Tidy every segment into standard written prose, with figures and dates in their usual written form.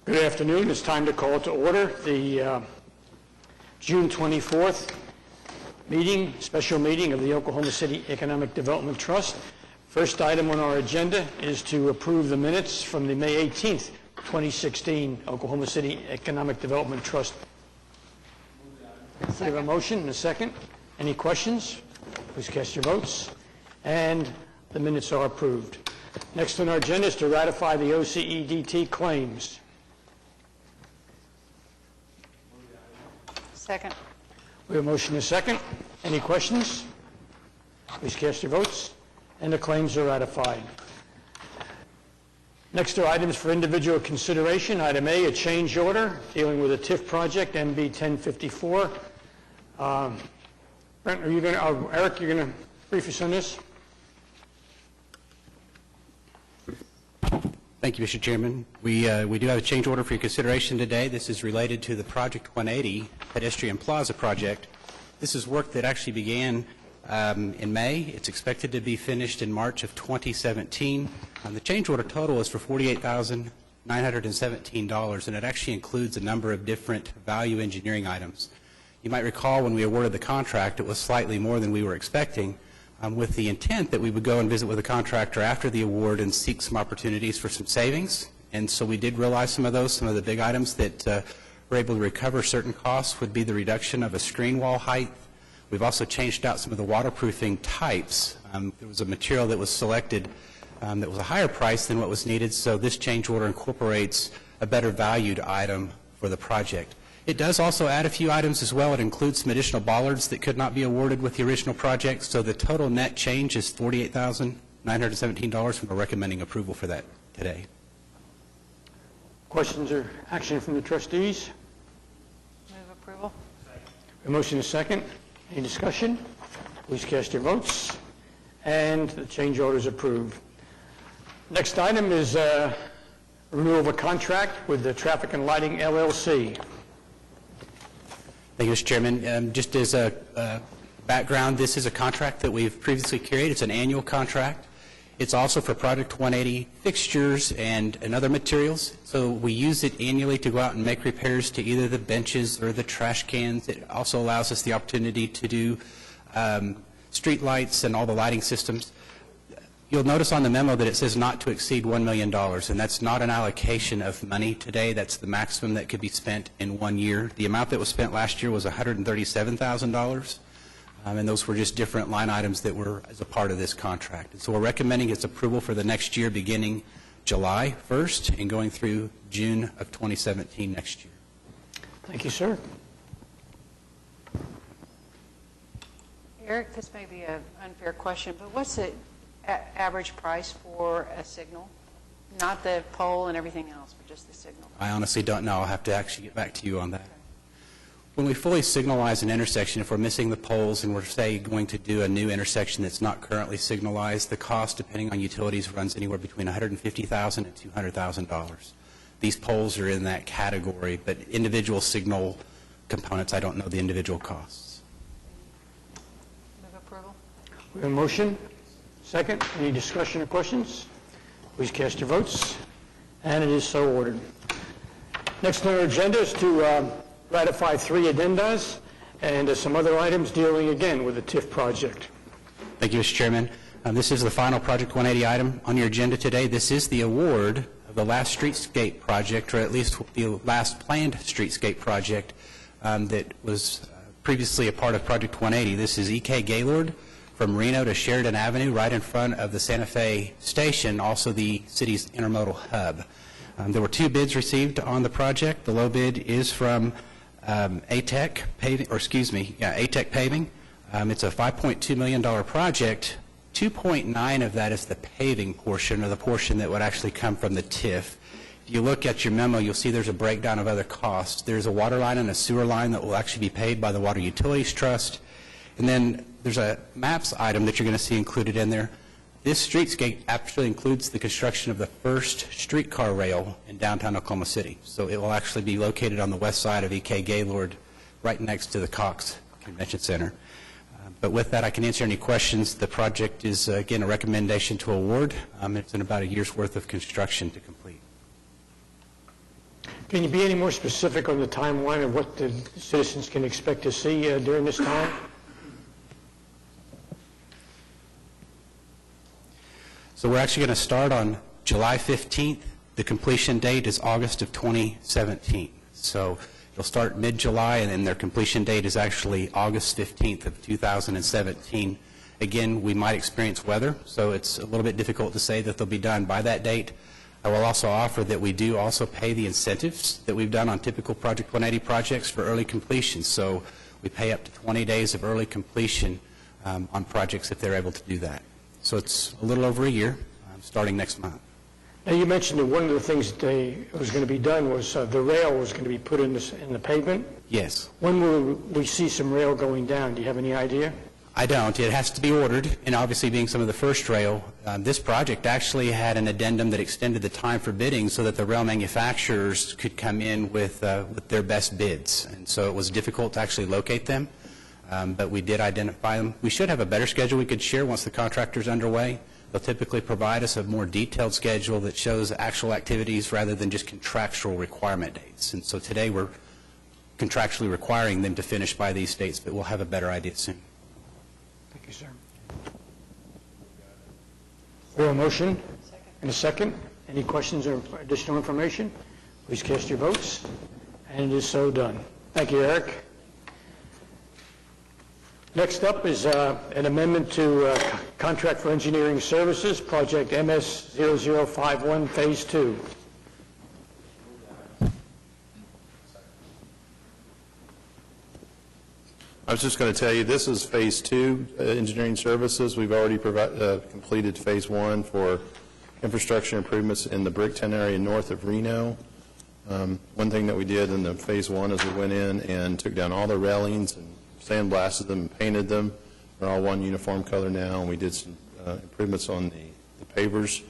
Good afternoon. It's time to call to order the June 24th special meeting of the Oklahoma City Economic Development Trust. First item on our agenda is to approve the minutes from the May 18th, 2016 Oklahoma City Economic Development Trust. We have a motion and a second. Any questions? Please cast your votes. And the minutes are approved. Next on our agenda is to ratify the OCEDT claims. Second. We have a motion and a second. Any questions? Please cast your votes. And the claims are ratified. Next are items for individual consideration. Item A, a change order dealing with a TIF project, MB 1054. Brent, are you going to, Eric, you're going to brief us on this? Thank you, Mr. Chairman. We do have a change order for your consideration today. This is related to the Project 180 pedestrian plaza project. This is work that actually began in May. It's expected to be finished in March of 2017. The change order total is for $48,917, and it actually includes a number of different value engineering items. You might recall when we awarded the contract, it was slightly more than we were expecting, with the intent that we would go and visit with the contractor after the award and seek some opportunities for some savings. And so we did realize some of those. Some of the big items that were able to recover certain costs would be the reduction of a screen wall height. We've also changed out some of the waterproofing types. There was a material that was selected that was a higher price than what was needed, so this change order incorporates a better valued item for the project. It does also add a few items as well. It includes some additional bollards that could not be awarded with the original project, so the total net change is $48,917, and we're recommending approval for that today. Questions or action from the trustees? Move approval. A motion is second. Any discussion? Please cast your votes. And the change order is approved. Next item is renewal of a contract with the Traffic and Lighting LLC. Thank you, Mr. Chairman. Just as a background, this is a contract that we've previously carried. It's an annual contract. It's also for Project 180 fixtures and other materials. So we use it annually to go out and make repairs to either the benches or the trash cans. It also allows us the opportunity to do street lights and all the lighting systems. You'll notice on the memo that it says not to exceed $1 million, and that's not an allocation of money today. That's the maximum that could be spent in 1 year. The amount that was spent last year was $137,000, and those were just different line items that were as a part of this contract. And so we're recommending its approval for the next year beginning July 1st and going through June of 2017 next year. Thank you, sir. Eric, this may be an unfair question, but what's the average price for a signal? Not the pole and everything else, but just the signal. I honestly don't know. I'll have to actually get back to you on that. Okay. When we fully signalize an intersection, if we're missing the poles and we're, say, going to do a new intersection that's not currently signalized, the cost, depending on utilities, runs anywhere between $150,000 and $200,000. These poles are in that category, but individual signal components, I don't know the individual costs. Move approval. We have a motion. Second. Any discussion or questions? Please cast your votes. And it is so ordered. Next on our agenda is to ratify 3 addendas and some other items dealing again with the TIF project. Thank you, Mr. Chairman. This is the final Project 180 item on your agenda today. This is the award of the last streetscape project, or at least the last planned streetscape project that was previously a part of Project 180. This is E.K. Gaylord from Reno to Sheridan Avenue, right in front of the Santa Fe station, also the city's intermodal hub. There were 2 bids received on the project. The low bid is from ATEC Paving, ATEC Paving. It's a $5.2 million project. 2.9 of that is the paving portion, or the portion that would actually come from the TIF. If you look at your memo, you'll see there's a breakdown of other costs. There's a water line and a sewer line that will actually be paid by the Water Utilities Trust. And then there's a MAPS item that you're going to see included in there. This streetscape actually includes the construction of the first streetcar rail in downtown Oklahoma City. So it will actually be located on the west side of E.K. Gaylord, right next to the Cox Convention Center. But with that, I can answer any questions. The project is, again, a recommendation to award. It's in about a year's worth of construction to complete. Can you be any more specific on the timeline of what the citizens can expect to see during this time? So we're actually going to start on July 15th. The completion date is August of 2017. So it'll start mid-July, and then their completion date is actually August 15th of 2017. Again, we might experience weather, so it's a little bit difficult to say that they'll be done by that date. I will also offer that we do also pay the incentives that we've done on typical Project 180 projects for early completion. So we pay up to 20 days of early completion on projects if they're able to do that. So it's a little over a year, starting next month. Now, you mentioned that one of the things that was going to be done was the rail was going to be put in the pavement. Yes. When will we see some rail going down? Do you have any idea? I don't. It has to be ordered, and obviously being some of the first rail, this project actually had an addendum that extended the time for bidding so that the rail manufacturers could come in with their best bids. And so it was difficult to actually locate them, but we did identify them. We should have a better schedule we could share once the contractor's underway. They'll typically provide us a more detailed schedule that shows actual activities rather than just contractual requirement dates. And so today we're contractually requiring them to finish by these dates, but we'll have a better idea soon. Thank you, sir. We have a motion and a second. Any questions or additional information? Please cast your votes. And it is so done. Thank you, Eric. Next up is an amendment to contract for engineering services, project MS0051, Phase 2. I was just going to tell you, this is Phase 2, engineering services. We've already completed Phase 1 for infrastructure improvements in the Bricktown area north of Reno. One thing that we did in the Phase 1 is we went in and took down all the railings and sandblasted them and painted them. They're all one uniform color now, and we did some improvements on the pavers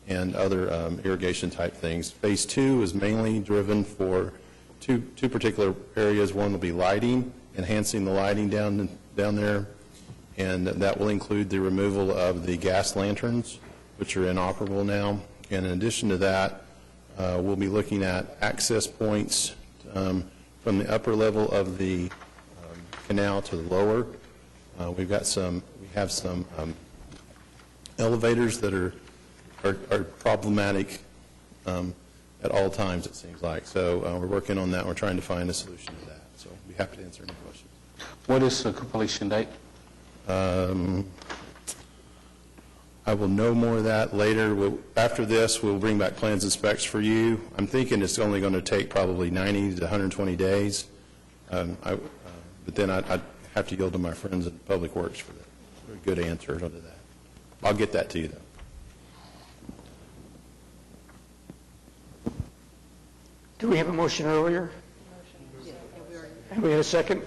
and other irrigation type things. Phase 2 is mainly driven for two particular areas. One will be lighting, enhancing the lighting down there, and that will include the removal of the gas lanterns, which are inoperable now. And in addition to that, we'll be looking at access points from the upper level of the canal to the lower. We have some elevators that are problematic at all times, it seems like. So we're working on that. We're trying to find a solution to that. So I'll be happy to answer any questions. What is the completion date? I will know more of that later. After this, we'll bring back plans and specs for you. I'm thinking it's only going to take probably 90 to 120 days. But then I'd have to yield to my friends in Public Works for a good answer to that. I'll get that to you, though. Do we have a motion earlier? And we had a second.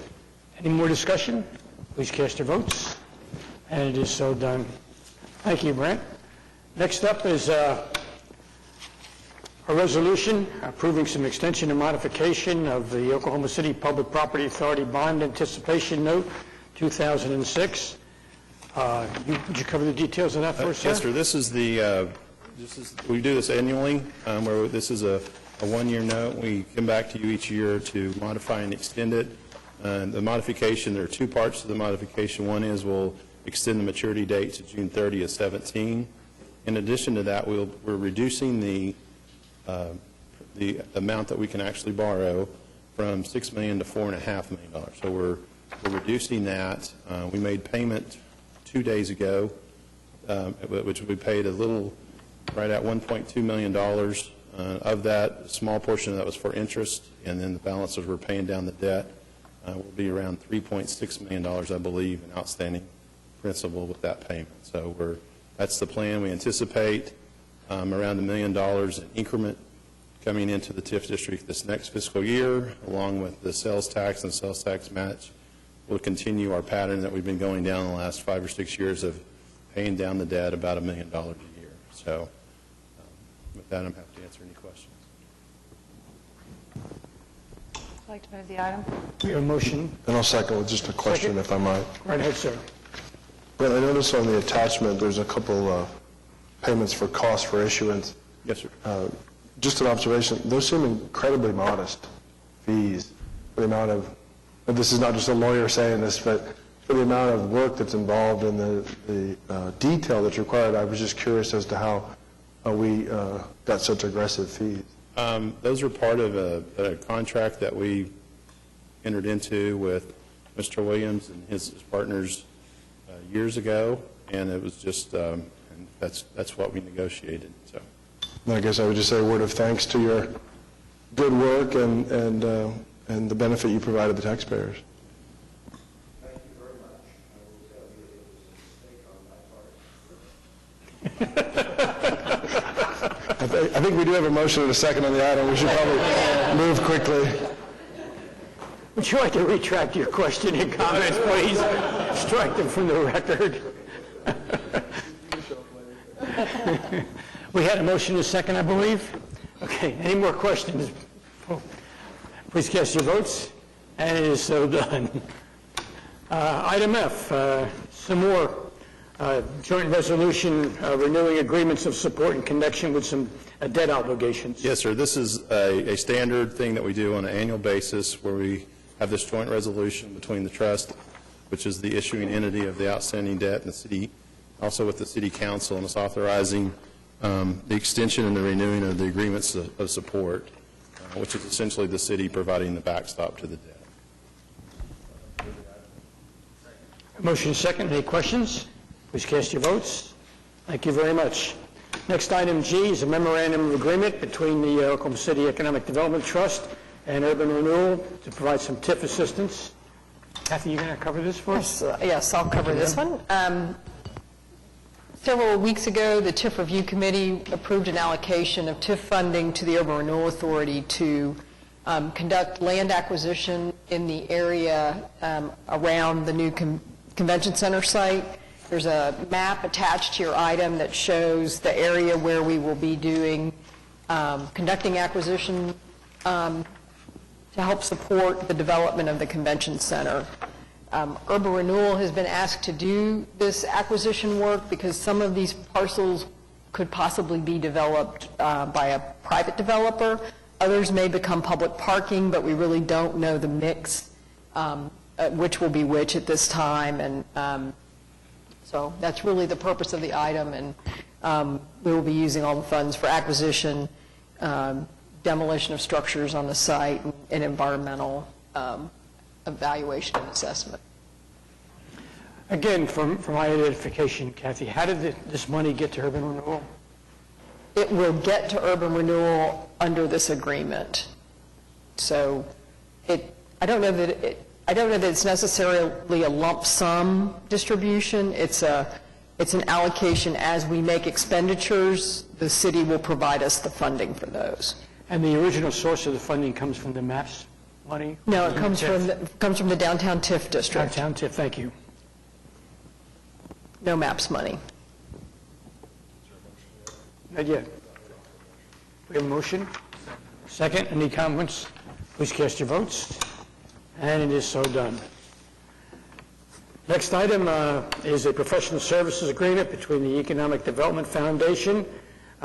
Any more discussion? Please cast your votes. And it is so done. Thank you, Brent. Next up is a resolution approving some extension and modification of the Oklahoma City Public Property Authority Bond Anticipation Note 2006. Would you cover the details of that first, sir? Yes, sir. We do this annually, where this is a one-year note. We come back to you each year to modify and extend it. The modification, there are two parts to the modification. One is we'll extend the maturity date to June 30 of 17. In addition to that, we're reducing the amount that we can actually borrow from $6 million to $4.5 million. So we're reducing that. We made payment 2 days ago, which we paid a little right at $1.2 million. Of that, a small portion of that was for interest, and then the balance as we're paying down the debt will be around $3.6 million, I believe, in outstanding principal with that payment. So that's the plan. We anticipate around $1 million in increment coming into the TIF district this next fiscal year, along with the sales tax and sales tax match. We'll continue our pattern that we've been going down the last 5 or 6 years of paying down the debt about $1 million a year. So with that, I'm happy to answer any questions. Would you like to move the item? We have a motion. And I'll second with just a question, if I might. Right ahead, sir. Brent, I noticed on the attachment there's a couple payments for costs for issuance. Yes, sir. just an observation, those seem incredibly modest fees for the amount of, and this is not just a lawyer saying this, but for the amount of work that's involved and the detail that's required. I was just curious as to how we got such aggressive fees. Those are part of a contract that we entered into with Mr. Williams and his partners years ago, and it was just, and that's what we negotiated, so. And I guess I would just say a word of thanks to your good work and the benefit you provided the taxpayers. Thank you very much. I will tell you it was a mistake on my part. I think we do have a motion and a second on the item. We should probably move quickly. Would you like to retract your question and comments, please? Strike them from the record. We had a motion and a second, I believe. Okay, any more questions? Please cast your votes. And it is so done. Item F, some more joint resolution renewing agreements of support in connection with some debt obligations. Yes, sir. This is a standard thing that we do on an annual basis where we have this joint resolution between the trust, which is the issuing entity of the outstanding debt, and the city, also with the city council, and it's authorizing the extension and the renewing of the agreements of support, which is essentially the city providing the backstop to the debt. Motion second. Any questions? Please cast your votes. Thank you very much. Next, item G is a memorandum of agreement between the Oklahoma City Economic Development Trust and Urban Renewal to provide some TIF assistance. Kathy, you going to cover this for us? Yes, I'll cover this one. Several weeks ago, the TIF Review Committee approved an allocation of TIF funding to the Urban Renewal Authority to conduct land acquisition in the area around the new convention center site. There's a map attached to your item that shows the area where we will be doing, conducting acquisition to help support the development of the convention center. Urban Renewal has been asked to do this acquisition work because some of these parcels could possibly be developed by a private developer. Others may become public parking, but we really don't know the mix, which will be which at this time. And so that's really the purpose of the item, and we will be using all the funds for acquisition, demolition of structures on the site, and environmental evaluation and assessment. Again, from my identification, Kathy, how did this money get to Urban Renewal? It will get to Urban Renewal under this agreement. So I don't know that it's necessarily a lump sum distribution. It's an allocation as we make expenditures. The city will provide us the funding for those. And the original source of the funding comes from the MAPS money? No, it comes from the downtown TIF district. Downtown TIF, thank you. No MAPS money. Not yet. We have a motion? Second, any comments? Please cast your votes. And it is so done. Next item is a professional services agreement between the Economic Development Foundation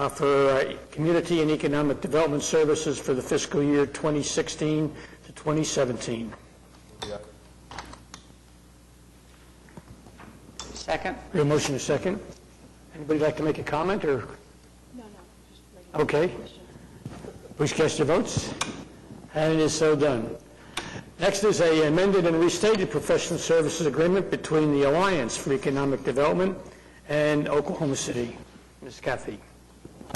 for community and economic development services for the fiscal year 2016 to 2017. Second. We have a motion and a second. Anybody like to make a comment or? No. Okay. Please cast your votes. And it is so done. Next is a amended and restated professional services agreement between the Alliance for Economic Development and Oklahoma City. Ms. Kathy.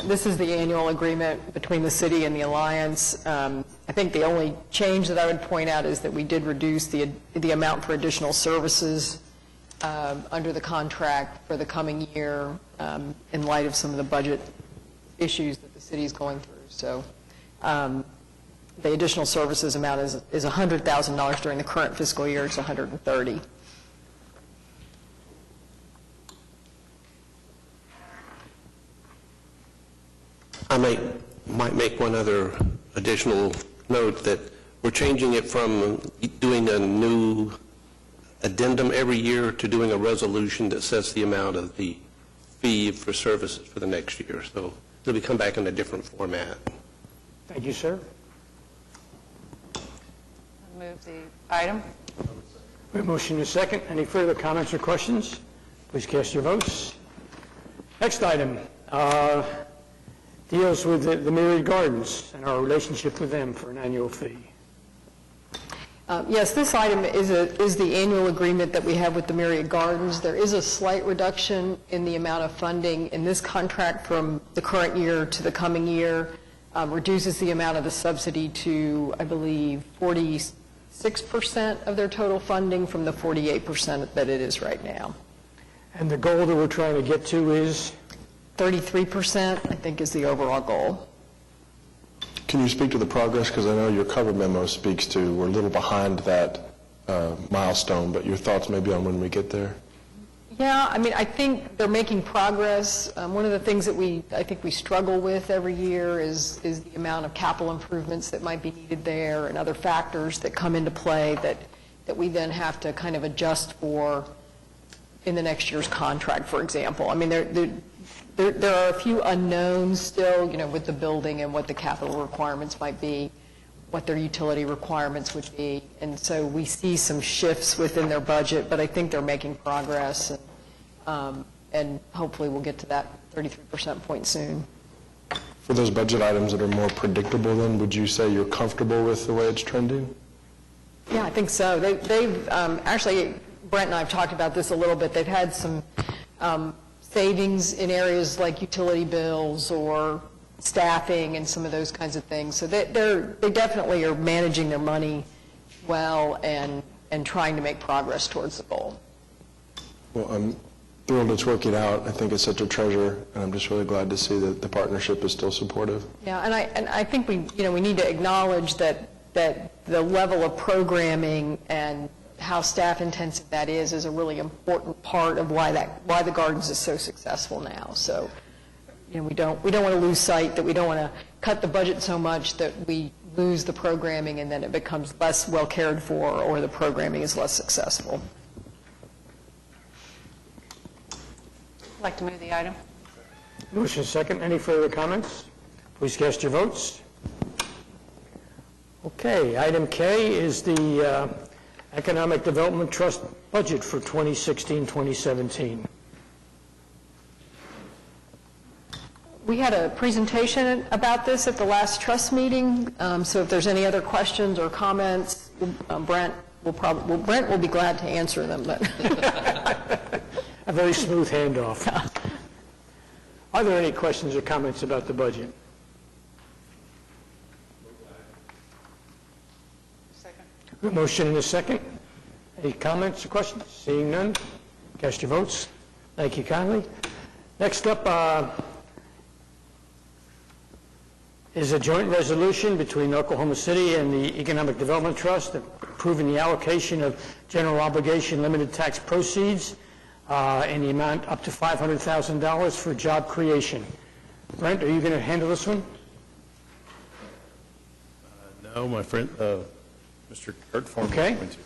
This is the annual agreement between the city and the Alliance. I think the only change that I would point out is that we did reduce the amount for additional services under the contract for the coming year in light of some of the budget issues that the city is going through. So the additional services amount is $100,000 during the current fiscal year. It's $130,000. I might make one other additional note that we're changing it from doing a new addendum every year to doing a resolution that sets the amount of the fee for services for the next year. So it'll be come back in a different format. Thank you, sir. Move the item. We have motion and a second. Any further comments or questions? Please cast your votes. Next item deals with the Myriad Gardens and our relationship with them for an annual fee. Yes, this item is the annual agreement that we have with the Myriad Gardens. There is a slight reduction in the amount of funding in this contract from the current year to the coming year, reduces the amount of the subsidy to, I believe, 46% of their total funding from the 48% that it is right now. And the goal that we're trying to get to is? 33%, I think, is the overall goal. Can you speak to the progress? Because I know your cover memo speaks to we're a little behind that milestone, but your thoughts maybe on when we get there? Yeah, I mean, I think they're making progress. One of the things that I think we struggle with every year is the amount of capital improvements that might be needed there and other factors that come into play that we then have to kind of adjust for in the next year's contract, for example. I mean, there are a few unknowns still, with the building and what the capital requirements might be, what their utility requirements would be. And so we see some shifts within their budget, but I think they're making progress, and hopefully we'll get to that 33% point soon. For those budget items that are more predictable then, would you say you're comfortable with the way it's trending? Yeah, I think so. They've actually, Brent and I have talked about this a little bit. They've had some savings in areas like utility bills or staffing and some of those kinds of things. So they definitely are managing their money well and trying to make progress towards the goal. Well, I'm thrilled it's working out. I think it's such a treasure, and I'm just really glad to see that the partnership is still supportive. Yeah, and I think we need to acknowledge that the level of programming and how staff intensive that is a really important part of why the Gardens is so successful now. So, we don't want to lose sight that we don't want to cut the budget so much that we lose the programming and then it becomes less well cared for or the programming is less successful. I'd like to move the item. Motion second. Any further comments? Please cast your votes. Okay, item K is the Economic Development Trust budget for 2016-2017. We had a presentation about this at the last trust meeting, so if there's any other questions or comments, Brent will be glad to answer them. But A very smooth handoff. Are there any questions or comments about the budget? Second. Motion and a second. Any comments or questions? Seeing none, cast your votes. Thank you kindly. Next up is a joint resolution between Oklahoma City and the Economic Development Trust approving the allocation of general obligation limited tax proceeds in the amount up to $500,000 for job creation. Brent, are you going to handle this one? No, my friend, Mr. Kurt Foreman. Okay. is going to.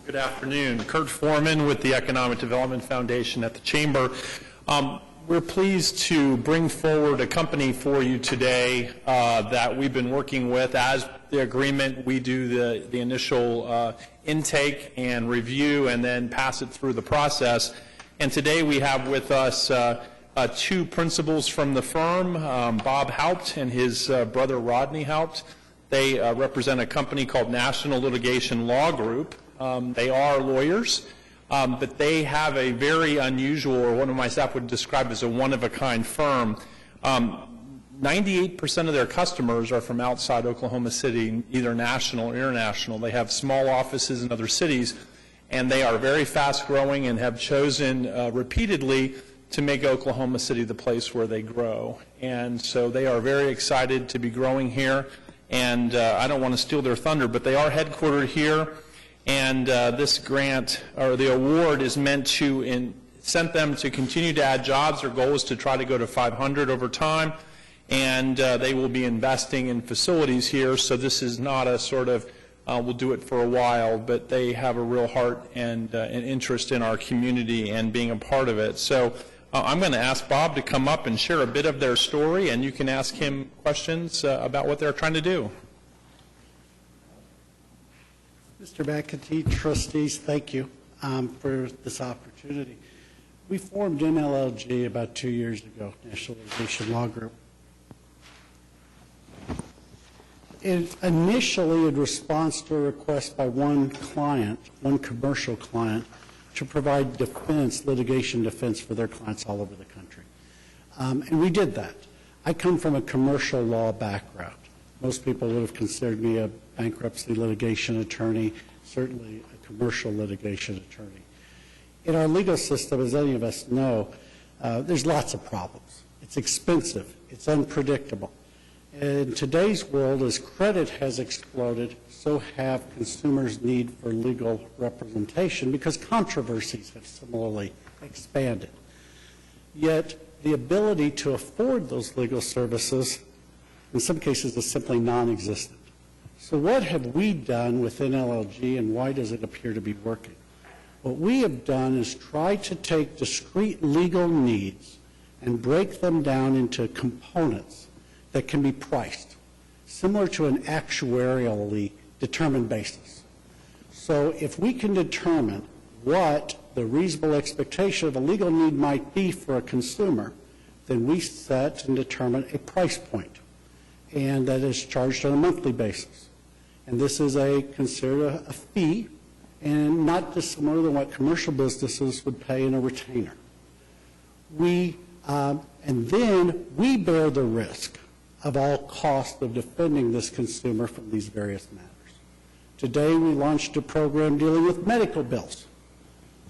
Good afternoon. Kurt Foreman with the Economic Development Foundation at the Chamber. We're pleased to bring forward a company for you today that we've been working with. As the agreement, we do the initial intake and review and then pass it through the process. And today we have with us two principals from the firm, Bob Haupt and his brother Rodney Haupt. They represent a company called National Litigation Law Group. They are lawyers, but they have a very unusual, or one of my staff would describe as a one-of-a-kind firm. 98% of their customers are from outside Oklahoma City, either national or international. They have small offices in other cities, and they are very fast-growing and have chosen repeatedly to make Oklahoma City the place where they grow. And so they are very excited to be growing here, and I don't want to steal their thunder, but they are headquartered here. And this grant, or the award, is meant to incent them to continue to add jobs. Their goal is to try to go to 500 over time, and they will be investing in facilities here. So this is not a sort of, we'll do it for a while, but they have a real heart and an interest in our community and being a part of it. So I'm going to ask Bob to come up and share a bit of their story, and you can ask him questions about what they're trying to do. Mr. McAtee, trustees, thank you for this opportunity. We formed NLLG about 2 years ago, National Litigation Law Group. Initially, in response to a request by one client, one commercial client, to provide defense, litigation defense for their clients all over the country. And we did that. I come from a commercial law background. Most people would have considered me a bankruptcy litigation attorney, certainly a commercial litigation attorney. In our legal system, as any of us know, there's lots of problems. It's expensive. It's unpredictable. In today's world, as credit has exploded, so have consumers' need for legal representation because controversies have similarly expanded. Yet, the ability to afford those legal services, in some cases, is simply non-existent. So what have we done within LLG, and why does it appear to be working? What we have done is try to take discrete legal needs and break them down into components that can be priced, similar to an actuarially determined basis. So if we can determine what the reasonable expectation of a legal need might be for a consumer, then we set and determine a price point, and that is charged on a monthly basis. And this is considered a fee, and not dissimilar than what commercial businesses would pay in a retainer. And then we bear the risk of all cost of defending this consumer from these various matters. Today, we launched a program dealing with medical bills.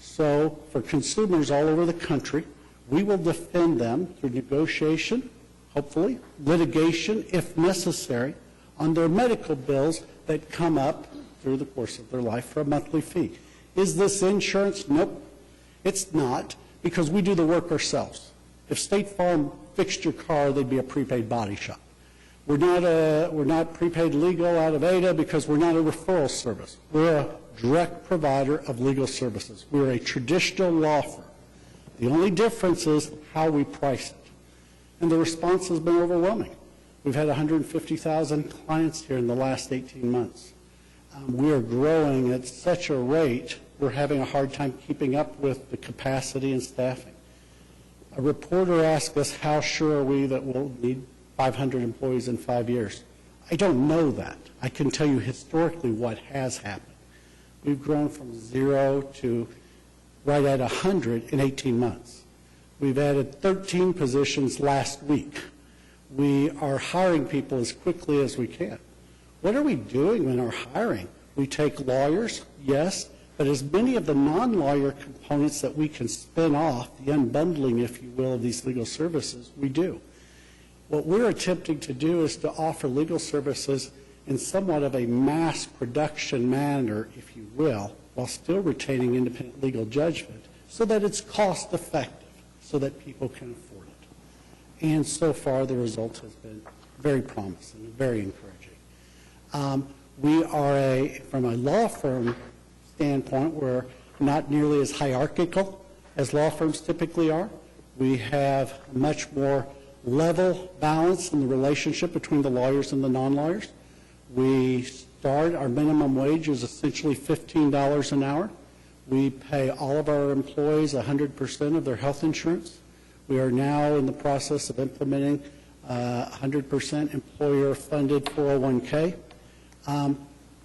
So for consumers all over the country, we will defend them through negotiation, hopefully, litigation, if necessary, on their medical bills that come up through the course of their life for a monthly fee. Is this insurance? Nope, it's not, because we do the work ourselves. If State Farm fixed your car, they'd be a prepaid body shop. We're not prepaid legal out of Ada because we're not a referral service. We're a direct provider of legal services. We're a traditional law firm. The only difference is how we price it. And the response has been overwhelming. We've had 150,000 clients here in the last 18 months. We are growing at such a rate, we're having a hard time keeping up with the capacity and staffing. A reporter asked us, how sure are we that we'll need 500 employees in 5 years? I don't know that. I can tell you historically what has happened. We've grown from 0 to right at 100 in 18 months. We've added 13 positions last week. We are hiring people as quickly as we can. What are we doing in our hiring? We take lawyers, yes, but as many of the non-lawyer components that we can spin off, the unbundling, if you will, of these legal services, we do. What we're attempting to do is to offer legal services in somewhat of a mass production manner, if you will, while still retaining independent legal judgment, so that it's cost effective, so that people can afford it. And so far, the result has been very promising and very encouraging. We are from a law firm standpoint, we're not nearly as hierarchical as law firms typically are. We have a much more level balance in the relationship between the lawyers and the non-lawyers. Our minimum wage is essentially $15 an hour. We pay all of our employees 100% of their health insurance. We are now in the process of implementing 100% employer-funded 401k.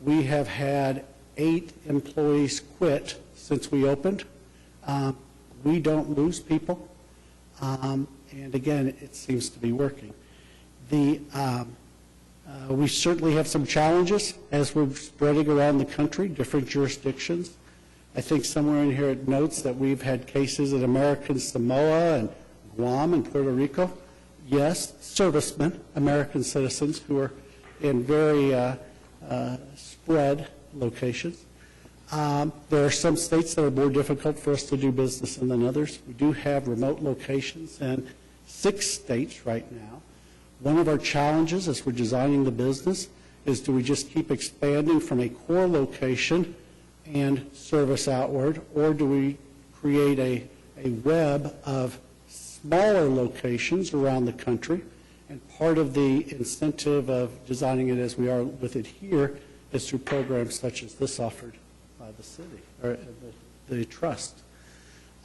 We have had 8 employees quit since we opened. We don't lose people. And again, it seems to be working. We certainly have some challenges as we're spreading around the country, different jurisdictions. I think somewhere in here it notes that we've had cases in American Samoa and Guam and Puerto Rico. Yes, servicemen, American citizens who are in very spread locations. There are some states that are more difficult for us to do business in than others. We do have remote locations in 6 states right now. One of our challenges as we're designing the business is, do we just keep expanding from a core location and service outward, or do we create a web of smaller locations around the country. And part of the incentive of designing it as we are with it here is through programs such as this offered by the city, or the trust.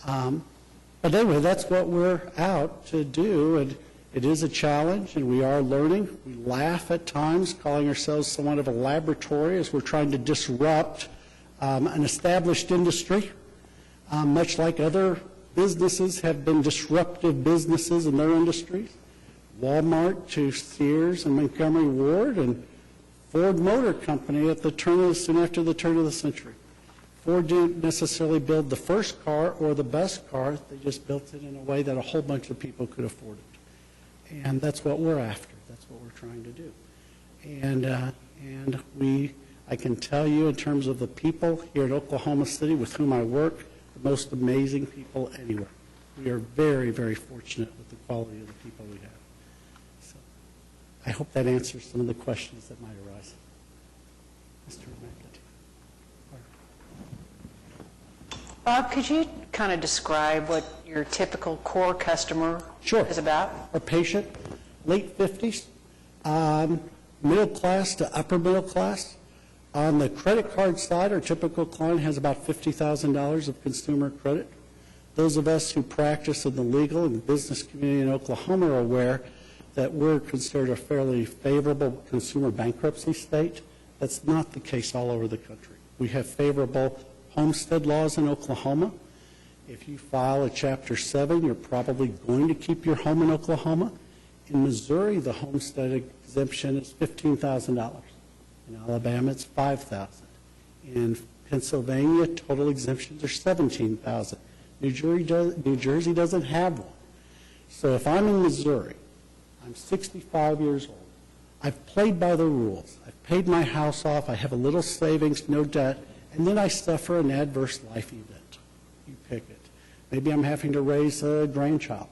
But anyway, that's what we're out to do, and it is a challenge, and we are learning. We laugh at times, calling ourselves somewhat of a laboratory as we're trying to disrupt an established industry, much like other businesses have been disruptive businesses in their industries. Walmart to Sears and Montgomery Ward, and Ford Motor Company at soon after the turn of the century. Ford didn't necessarily build the first car or the best car. They just built it in a way that a whole bunch of people could afford it. And that's what we're after. That's what we're trying to do. And I can tell you in terms of the people here at Oklahoma City with whom I work, the most amazing people anywhere. We are very, very fortunate with the quality of the people we have. So I hope that answers some of the questions that might arise. Mr. McAtee. Bob, could you kind of describe what your typical core customer is about? Our patient, late 50s, middle class to upper middle class. On the credit card side, our typical client has about $50,000 of consumer credit. Those of us who practice in the legal and business community in Oklahoma are aware that we're considered a fairly favorable consumer bankruptcy state. That's not the case all over the country. We have favorable homestead laws in Oklahoma. If you file a Chapter 7, you're probably going to keep your home in Oklahoma. In Missouri, the homestead exemption is $15,000. In Alabama, it's $5,000. In Pennsylvania, total exemptions are $17,000. New Jersey doesn't have one. So if I'm in Missouri, I'm 65 years old, I've played by the rules, I've paid my house off, I have a little savings, no debt, and then I suffer an adverse life event. You pick it. Maybe I'm having to raise a grandchild.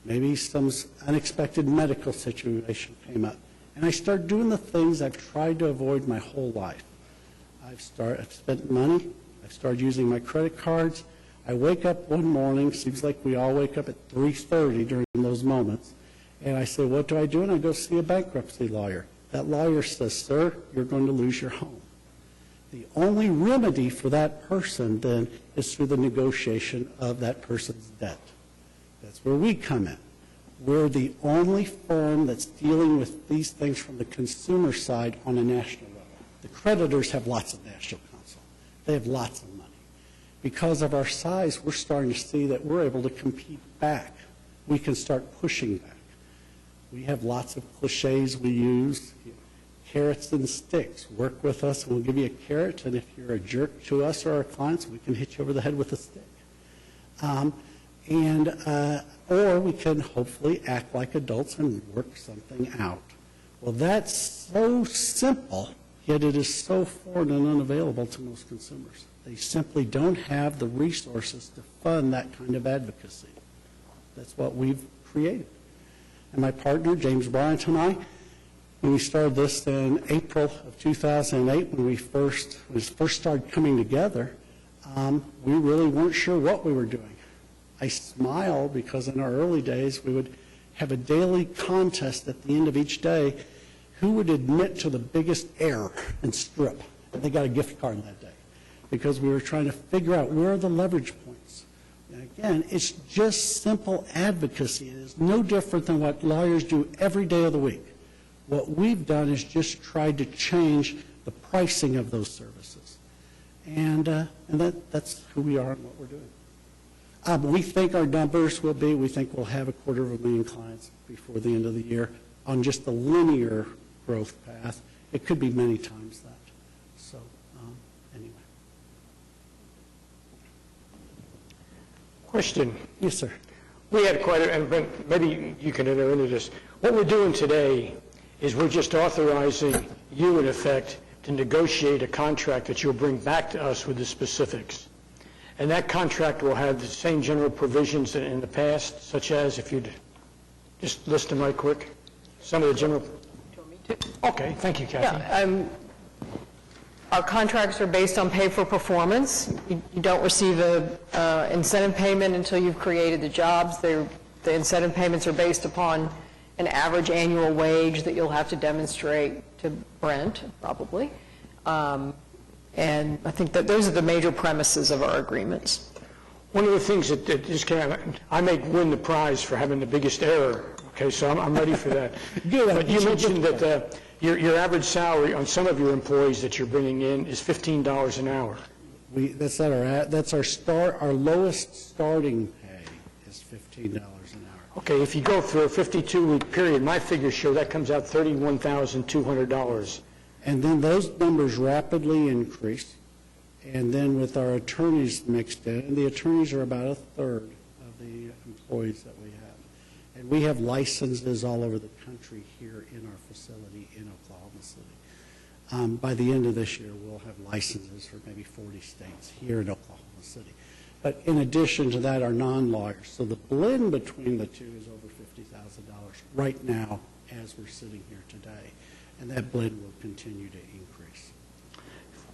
Maybe some unexpected medical situation came up. And I start doing the things I've tried to avoid my whole life. I've spent money. I've started using my credit cards. I wake up one morning, seems like we all wake up at 3:30 during those moments, and I say, what do? And I go see a bankruptcy lawyer. That lawyer says, sir, you're going to lose your home. The only remedy for that person then is through the negotiation of that person's debt. That's where we come in. We're the only firm that's dealing with these things from the consumer side on a national level. The creditors have lots of national counsel. They have lots of money. Because of our size, we're starting to see that we're able to compete back. We can start pushing back. We have lots of cliches we use. Carrots and sticks. Work with us and we'll give you a carrot, and if you're a jerk to us or our clients, we can hit you over the head with a stick. Or we can hopefully act like adults and work something out. Well, that's so simple, yet it is so foreign and unavailable to most consumers. They simply don't have the resources to fund that kind of advocacy. That's what we've created. And my partner, James Bryant, and I, when we started this in April of 2008, when we first started coming together, we really weren't sure what we were doing. I smile because in our early days, we would have a daily contest at the end of each day, who would admit to the biggest error and strip. And they got a gift card that day because we were trying to figure out where are the leverage points. And again, it's just simple advocacy. It is no different than what lawyers do every day of the week. What we've done is just tried to change the pricing of those services. And that's who we are and what we're doing. We think our numbers will be, we think we'll have 250,000 clients before the end of the year on just the linear growth path. It could be many times that. So, anyway. Question. Yes, sir. We had and maybe you can enter into this. What we're doing today is we're just authorizing you, in effect, to negotiate a contract that you'll bring back to us with the specifics. And that contract will have the same general provisions in the past, such as, if you'd just list them right quick, some of the general. Do you want me to? Okay, thank you, Kathy. Yeah, our contracts are based on pay for performance. You don't receive a incentive payment until you've created the jobs. They're The incentive payments are based upon an average annual wage that you'll have to demonstrate to Brent, probably. And I think that those are the major premises of our agreements. One of the things that just came out, I may win the prize for having the biggest error, okay, so I'm ready for that. Good. But you mentioned that your average salary on some of your employees that you're bringing in is $15 an hour. That's not our lowest starting pay is $15 an hour. Okay, if you go through a 52-week period, my figures show that comes out $31,200. And then those numbers rapidly increase. And then with our attorneys mixed in, and the attorneys are about a third of the employees that we have. And we have licenses all over the country here in our facility in Oklahoma City. By the end of this year, we'll have licenses for maybe 40 states here in Oklahoma City. But in addition to that, our non-lawyers. So the blend between the two is over $50,000 right now as we're sitting here today. And that blend will continue to increase.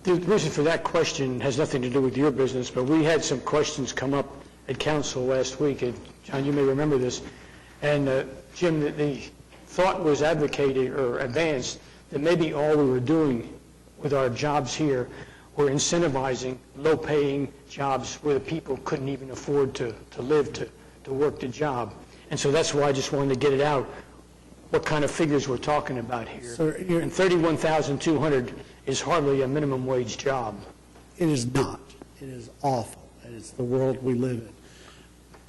The reason for that question has nothing to do with your business, but we had some questions come up at council last week, and John, you may remember this, and Jim, the thought was advocated or advanced that maybe all we were doing with our jobs here were incentivizing low-paying jobs where the people couldn't even afford to live, to work the job. And so that's why I just wanted to get it out, what kind of figures we're talking about here. So and $31,200 is hardly a minimum wage job. It is not. It is awful, and it's the world we live in.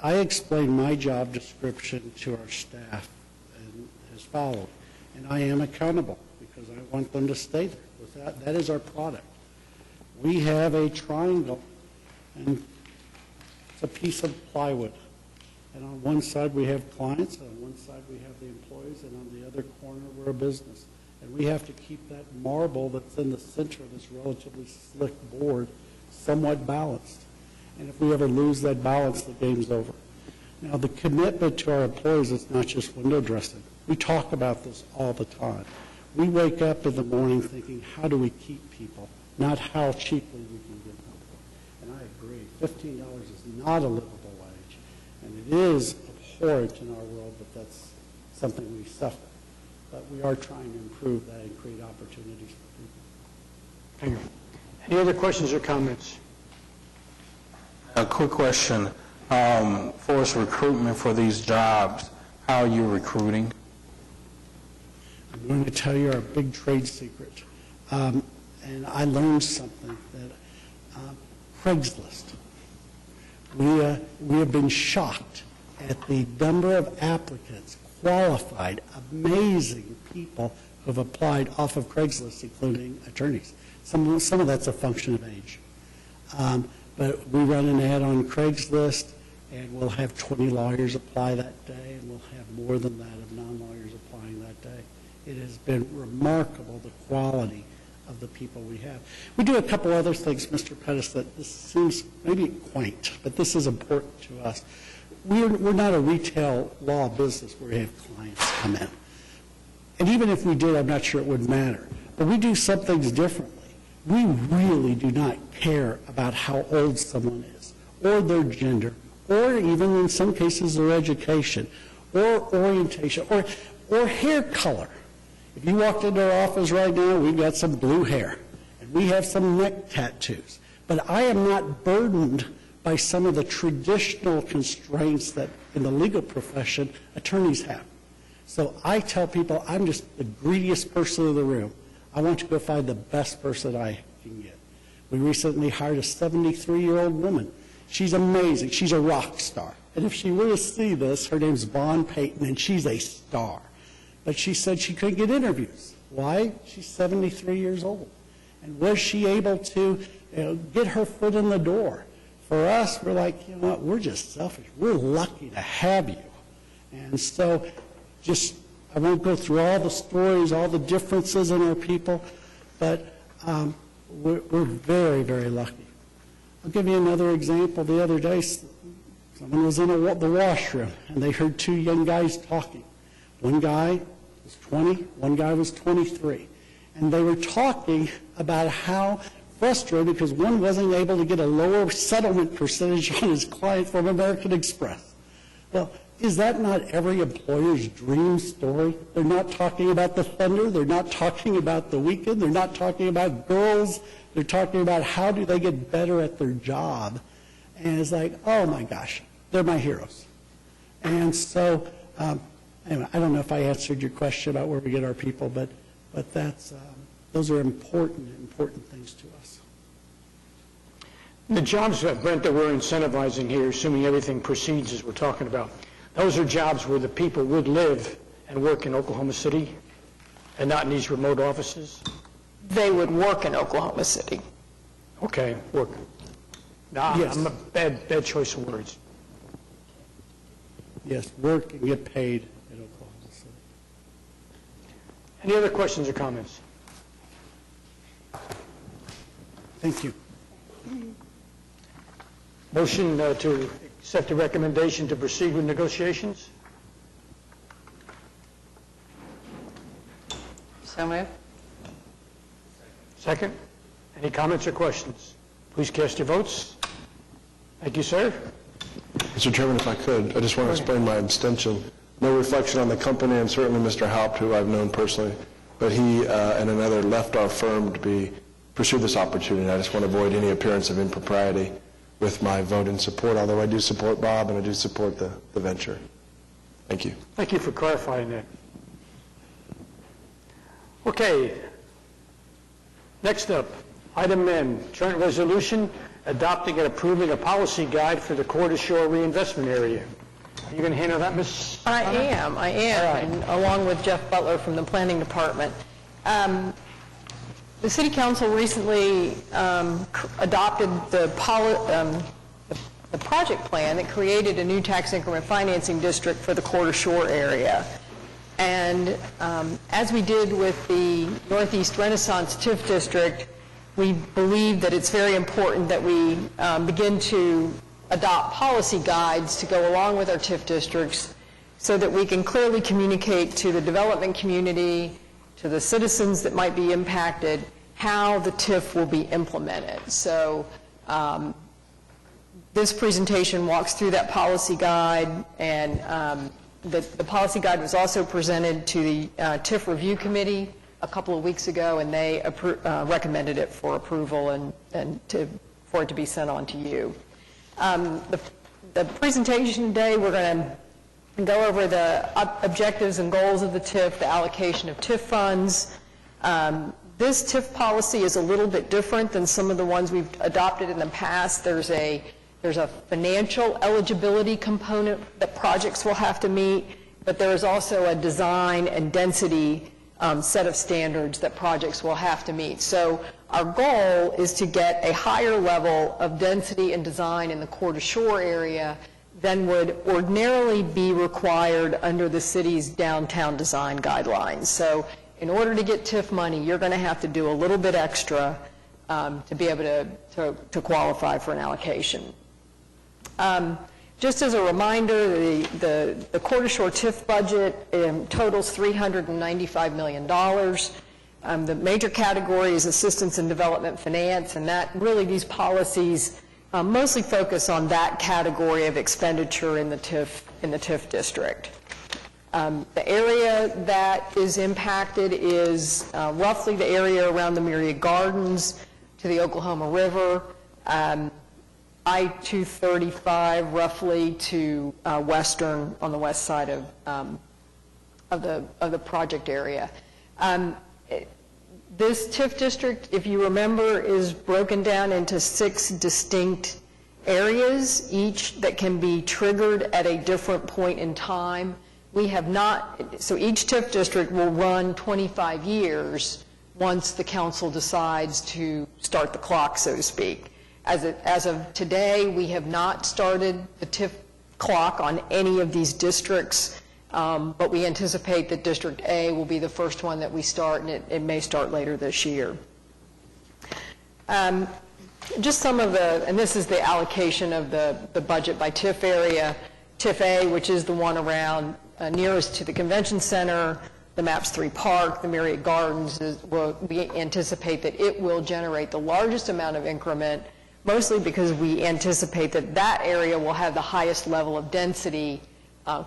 I explain my job description to our staff as follows, and I am accountable because I want them to stay there. With that is our product. We have a triangle, and it's a piece of plywood. And on one side we have clients, and on one side we have the employees, and on the other corner we're a business. And we have to keep that marble that's in the center of this relatively slick board somewhat balanced. And if we ever lose that balance, the game's over. Now, the commitment to our employees is not just window dressing. We talk about this all the time. We wake up in the morning thinking, how do we keep people, not how cheaply we can get them. And I agree, $15 is not a livable wage. And it is abhorrent in our world, but that's something we suffer. But we are trying to improve that and create opportunities for people. Thank you. Any other questions or comments? A quick question. For us recruitment for these jobs, how are you recruiting? I'm going to tell you our big trade secret. And I learned something that Craigslist. We have been shocked at the number of applicants, qualified, amazing people who have applied off of Craigslist, including attorneys. Some of that's a function of age. But we run an ad on Craigslist, and we'll have 20 lawyers apply that day, and we'll have more than that of non-lawyers applying that day. It has been remarkable, the quality of the people we have. We do a couple other things, Mr. Pettis, that this seems maybe quaint, but this is important to us. We're not a retail law business where we have clients come in. And even if we did, I'm not sure it would matter. But we do some things differently. We really do not care about how old someone is, or their gender, or even in some cases their education, or orientation, or hair color. If you walked into our office right now, we've got some blue hair, and we have some neck tattoos. But I am not burdened by some of the traditional constraints that in the legal profession attorneys have. So I tell people I'm just the greediest person in the room. I want to go find the best person I can get. We recently hired a 73-year-old woman. She's amazing. She's a rock star. And if she were to see this, her name's Vaughn Payton, and she's a star. But she said she couldn't get interviews. Why? She's 73 years old. And was she able to get her foot in the door? For us, we're like, you know what, we're just selfish. We're lucky to have you. And so I won't go through all the stories, all the differences in our people, but we're very, very lucky. I'll give you another example. The other day, someone was in the washroom, and they heard two young guys talking. One guy was 20, one guy was 23. And they were talking about how frustrated because one wasn't able to get a lower settlement percentage on his client from American Express. Well, is that not every employer's dream story? They're not talking about the thunder, they're not talking about the weekend, they're not talking about girls, they're talking about how do they get better at their job. And it's like, oh my gosh, they're my heroes. And so, anyway, I don't know if I answered your question about where we get our people, but that's, those are important things to us. The jobs, Brent, that we're incentivizing here, assuming everything proceeds as we're talking about, those are jobs where the people would live and work in Oklahoma City and not in these remote offices? They would work in Oklahoma City. Okay, work. Nah, Yes. I'm a bad choice of words. Yes, work and get paid in Oklahoma City. Any other questions or comments? Thank you. Motion to accept the recommendation to proceed with negotiations? So moved. Second? Any comments or questions? Please cast your votes. Thank you, sir. Mr. Chairman, if I could, I just want to explain my abstention. No reflection on the company, and certainly Mr. Haupt, who I've known personally, but he and another left our firm to pursue this opportunity. I just want to avoid any appearance of impropriety with my vote in support, although I do support Bob and I do support the venture. Thank you. Thank you for clarifying that. Okay. Next up, item N, joint resolution adopting and approving a policy guide for the Corder Shore reinvestment area. Are you going to handle that, Ms.? I am, All right. and along with Jeff Butler from the Planning Department. The City Council recently adopted the project plan that created a new tax increment financing district for the Corder Shore area. And as we did with the Northeast Renaissance TIF district, we believe that it's very important that we begin to adopt policy guides to go along with our TIF districts so that we can clearly communicate to the development community, to the citizens that might be impacted, how the TIF will be implemented. So this presentation walks through that policy guide, and the policy guide was also presented to the TIF Review Committee a couple of weeks ago, and they recommended it for approval and for it to be sent on to you. The presentation today, we're going to go over the objectives and goals of the TIF, the allocation of TIF funds. This TIF policy is a little bit different than some of the ones we've adopted in the past. There's a financial eligibility component that projects will have to meet, but there is also a design and density set of standards that projects will have to meet. So our goal is to get a higher level of density and design in the Corder Shore area than would ordinarily be required under the city's downtown design guidelines. So in order to get TIF money, you're going to have to do a little bit extra to be able to qualify for an allocation. Just as a reminder, the Corder Shore TIF budget totals $395 million. The major category is assistance and development finance, and that really these policies mostly focus on that category of expenditure in the TIF district. The area that is impacted is roughly the area around the Myriad Gardens to the Oklahoma River, I-235 roughly to Western on the west side of the project area. This TIF district, if you remember, is broken down into 6 distinct areas, each that can be triggered at a different point in time. We have not, so each TIF district will run 25 years once the council decides to start the clock, so to speak. As of today, we have not started the TIF clock on any of these districts, but we anticipate that District A will be the first one that we start, and it may start later this year. Just some of and this is the allocation of the budget by TIF area. TIF A, which is the one around nearest to the convention center, the MAPS 3 Park, the Myriad Gardens, we anticipate that it will generate the largest amount of increment, mostly because we anticipate that that area will have the highest level of density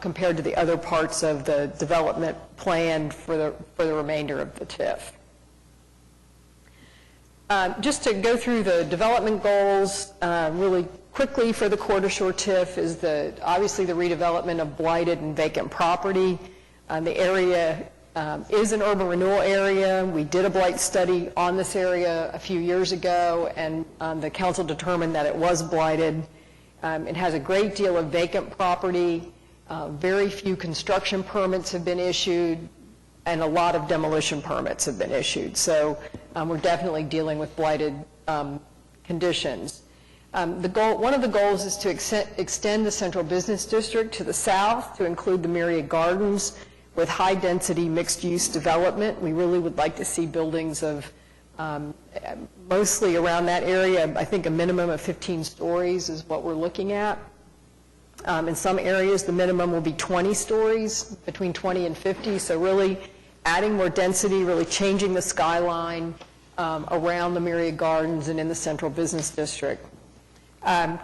compared to the other parts of the development planned for the remainder of the TIF. Just to go through the development goals really quickly for the Quarter Shore TIF is obviously the redevelopment of blighted and vacant property. The area is an urban renewal area. We did a blight study on this area a few years ago, and the council determined that it was blighted. It has a great deal of vacant property. Very few construction permits have been issued, and a lot of demolition permits have been issued. So we're definitely dealing with blighted conditions. One of the goals is to extend the central business district to the south to include the Myriad Gardens with high-density mixed-use development. We really would like to see buildings of mostly around that area. I think a minimum of 15 stories is what we're looking at. In some areas, the minimum will be 20 stories, between 20 and 50, so really adding more density, really changing the skyline around the Myriad Gardens and in the central business district.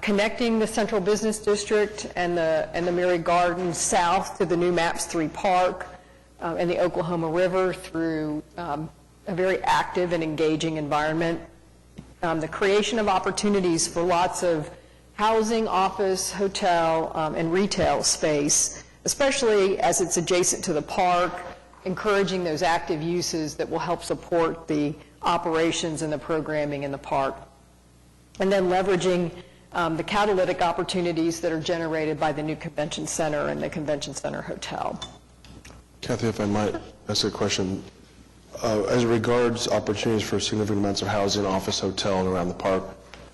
Connecting the central business district and the Myriad Gardens south to the new MAPS 3 Park and the Oklahoma River through a very active and engaging environment. The creation of opportunities for lots of housing, office, hotel, and retail space, especially as it's adjacent to the park, encouraging those active uses that will help support the operations and the programming in the park. And then leveraging the catalytic opportunities that are generated by the new convention center and the convention center hotel. Kathy, if I might ask a question. As regards opportunities for significant amounts of housing, office, hotel, and around the park,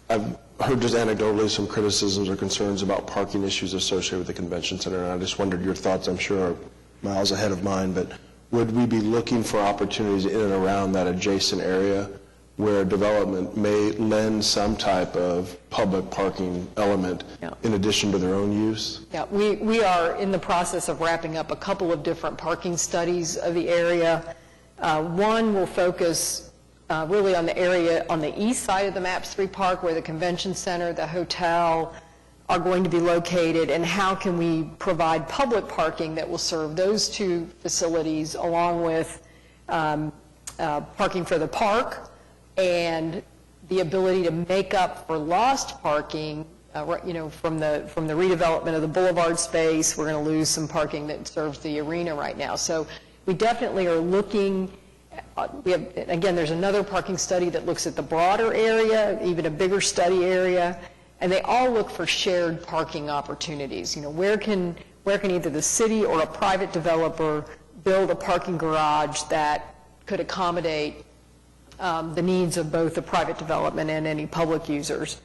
I've heard just anecdotally some criticisms or concerns about parking issues associated with the convention center, and I just wondered your thoughts. I'm sure are miles ahead of mine, but would we be looking for opportunities in and around that adjacent area where development may lend some type of public parking element in addition to their own use? Yeah, we are in the process of wrapping up a couple of different parking studies of the area. One will focus really on the area on the east side of the MAPS 3 Park where the convention center, the hotel are going to be located, and how can we provide public parking that will serve those two facilities along with parking for the park and the ability to make up for lost parking from the redevelopment of the boulevard space. We're going to lose some parking that serves the arena right now. So we definitely are looking. Again, there's another parking study that looks at the broader area, even a bigger study area, and they all look for shared parking opportunities. Where can either the city or a private developer build a parking garage that could accommodate the needs of both the private development and any public users.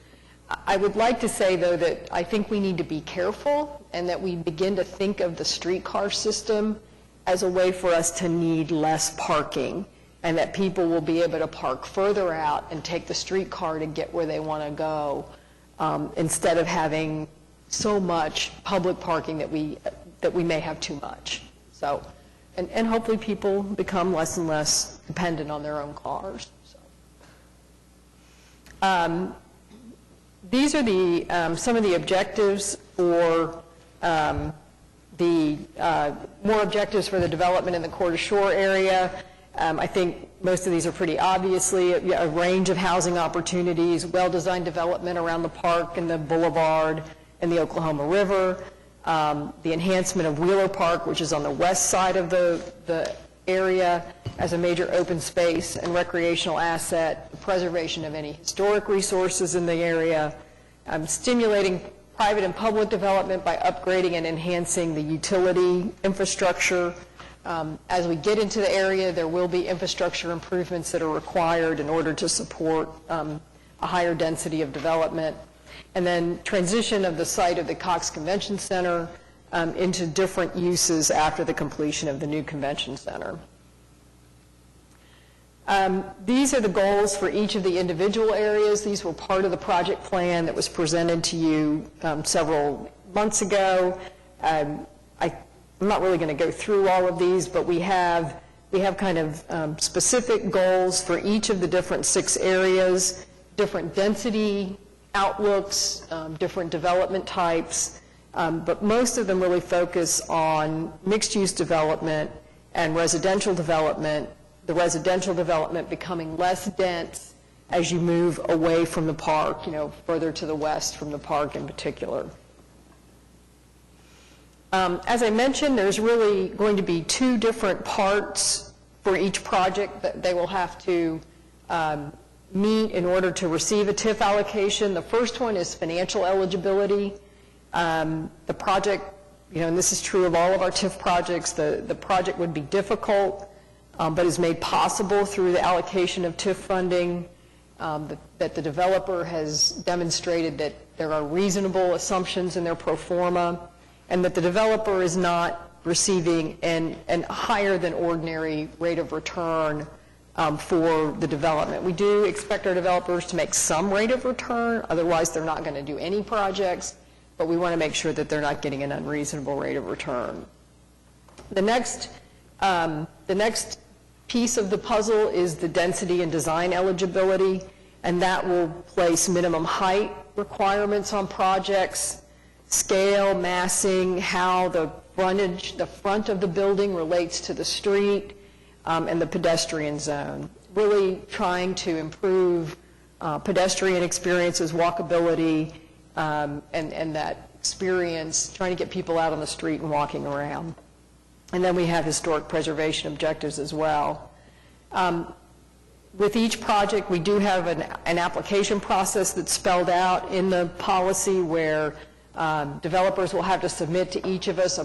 I would like to say, though, that I think we need to be careful and that we begin to think of the streetcar system as a way for us to need less parking, and that people will be able to park further out and take the streetcar to get where they want to go, instead of having so much public parking that we may have too much. So, and hopefully people become less and less dependent on their own cars. So. These are some of the objectives for more objectives for the development in the Quarter Shore area. I think most of these are pretty obviously a range of housing opportunities, well-designed development around the park and the boulevard and the Oklahoma River, the enhancement of Wheeler Park, which is on the west side of the area as a major open space and recreational asset, the preservation of any historic resources in the area, stimulating private and public development by upgrading and enhancing the utility infrastructure. As we get into the area, there will be infrastructure improvements that are required in order to support a higher density of development. And then transition of the site of the Cox Convention Center into different uses after the completion of the new convention center. These are the goals for each of the individual areas. These were part of the project plan that was presented to you several months ago. I'm not really going to go through all of these, but we have kind of specific goals for each of the different 6 areas, different density outlooks, different development types, but most of them really focus on mixed-use development and residential development, the residential development becoming less dense as you move away from the park, further to the west from the park in particular. As I mentioned, there's really going to be two different parts for each project that they will have to meet in order to receive a TIF allocation. The first one is financial eligibility. The project, and this is true of all of our TIF projects, the project would be difficult, but is made possible through the allocation of TIF funding, that the developer has demonstrated that there are reasonable assumptions in their pro forma, and that the developer is not receiving an higher than ordinary rate of return for the development. We do expect our developers to make some rate of return, otherwise they're not going to do any projects, but we want to make sure that they're not getting an unreasonable rate of return. The next piece of the puzzle is the density and design eligibility, and that will place minimum height requirements on projects, scale, massing, how the front of the building relates to the street, and the pedestrian zone. Really trying to improve pedestrian experiences, walkability, and that experience, trying to get people out on the street and walking around. And then we have historic preservation objectives as well. With each project, we do have an application process that's spelled out in the policy where developers will have to submit to each of us,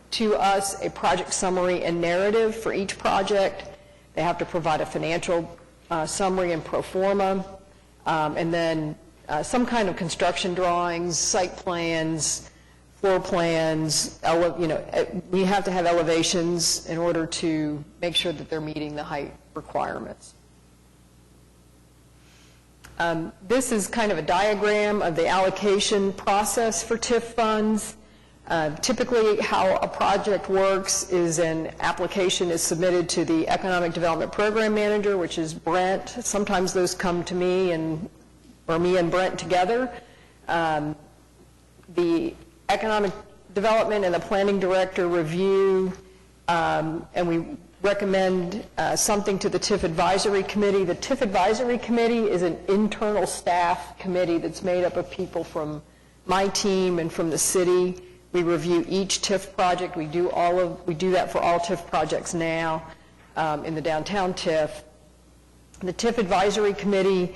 to us, a project summary and narrative for each project. They have to provide a financial summary and pro forma, and then some kind of construction drawings, site plans, floor plans. We have to have elevations in order to make sure that they're meeting the height requirements. This is kind of a diagram of the allocation process for TIF funds. Typically, how a project works is an application is submitted to the Economic Development Program Manager, which is Brent. Sometimes those come to me, or me and Brent together. The Economic Development and the Planning Director review, and we recommend something to the TIF Advisory Committee. The TIF Advisory Committee is an internal staff committee that's made up of people from my team and from the city. We review each TIF project. We do that for all TIF projects now in the downtown TIF. The TIF Advisory Committee,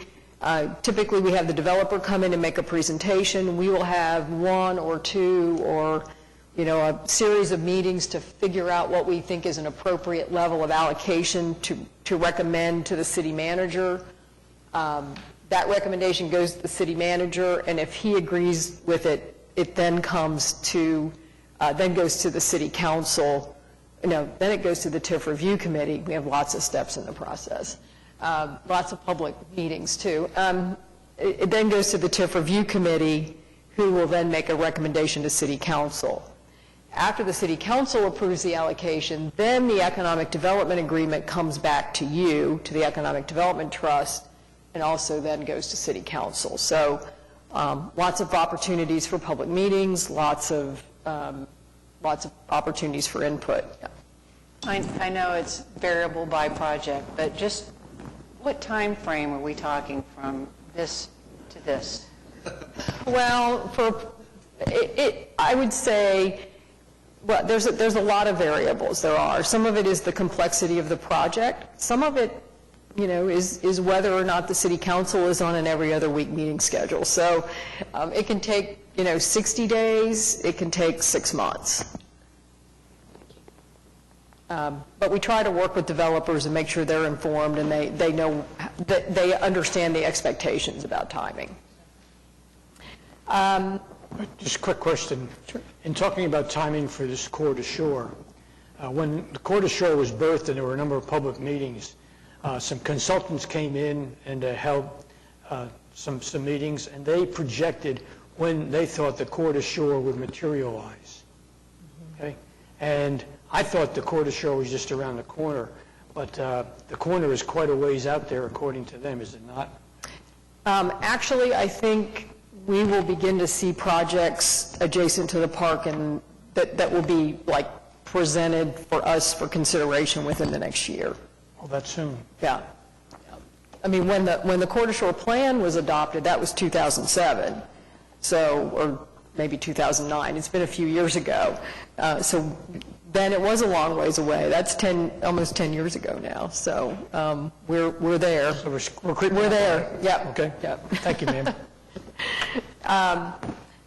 typically we have the developer come in and make a presentation. We will have one or two or a series of meetings to figure out what we think is an appropriate level of allocation to recommend to the city manager. That recommendation goes to the city manager, and if he agrees with it, it then goes to the city council. Then it goes to the TIF review committee. We have lots of steps in the process. Lots of public meetings too. It then goes to the TIF review committee, who will then make a recommendation to city council. After the city council approves the allocation, then the economic development agreement comes back to you, to the Economic Development Trust, and also then goes to city council. So lots of opportunities for public meetings, lots of opportunities for input. Yeah. I know it's variable by project, but just what time frame are we talking from this to this? Well, I would say, well, there's a lot of variables. There are. Some of it is the complexity of the project. Some of it, is whether or not the city council is on an every other week meeting schedule. So it can take, 60 days. It can take 6 months. But we try to work with developers and make sure they're informed and they know that they understand the expectations about timing. Just a quick question. Sure. In talking about timing for this Core to Shore, when the Core to Shore was birthed and there were a number of public meetings, some consultants came in and held some meetings, and they projected when they thought the Core to Shore would materialize. Okay? And I thought the Core to Shore was just around the corner, but the corner is quite a ways out there according to them, is it not? Actually, I think we will begin to see projects adjacent to the park and that will be like presented for us for consideration within the next year. Oh, that's soon. Yeah. I mean, when the Quarter Shore Plan was adopted, that was 2007, so, or maybe 2009. It's been a few years ago. So then it was a long ways away. That's almost 10 years ago now. So we're there. So we're creeping We're up there. on it. Yep. Okay. Yep. Thank you, ma'am.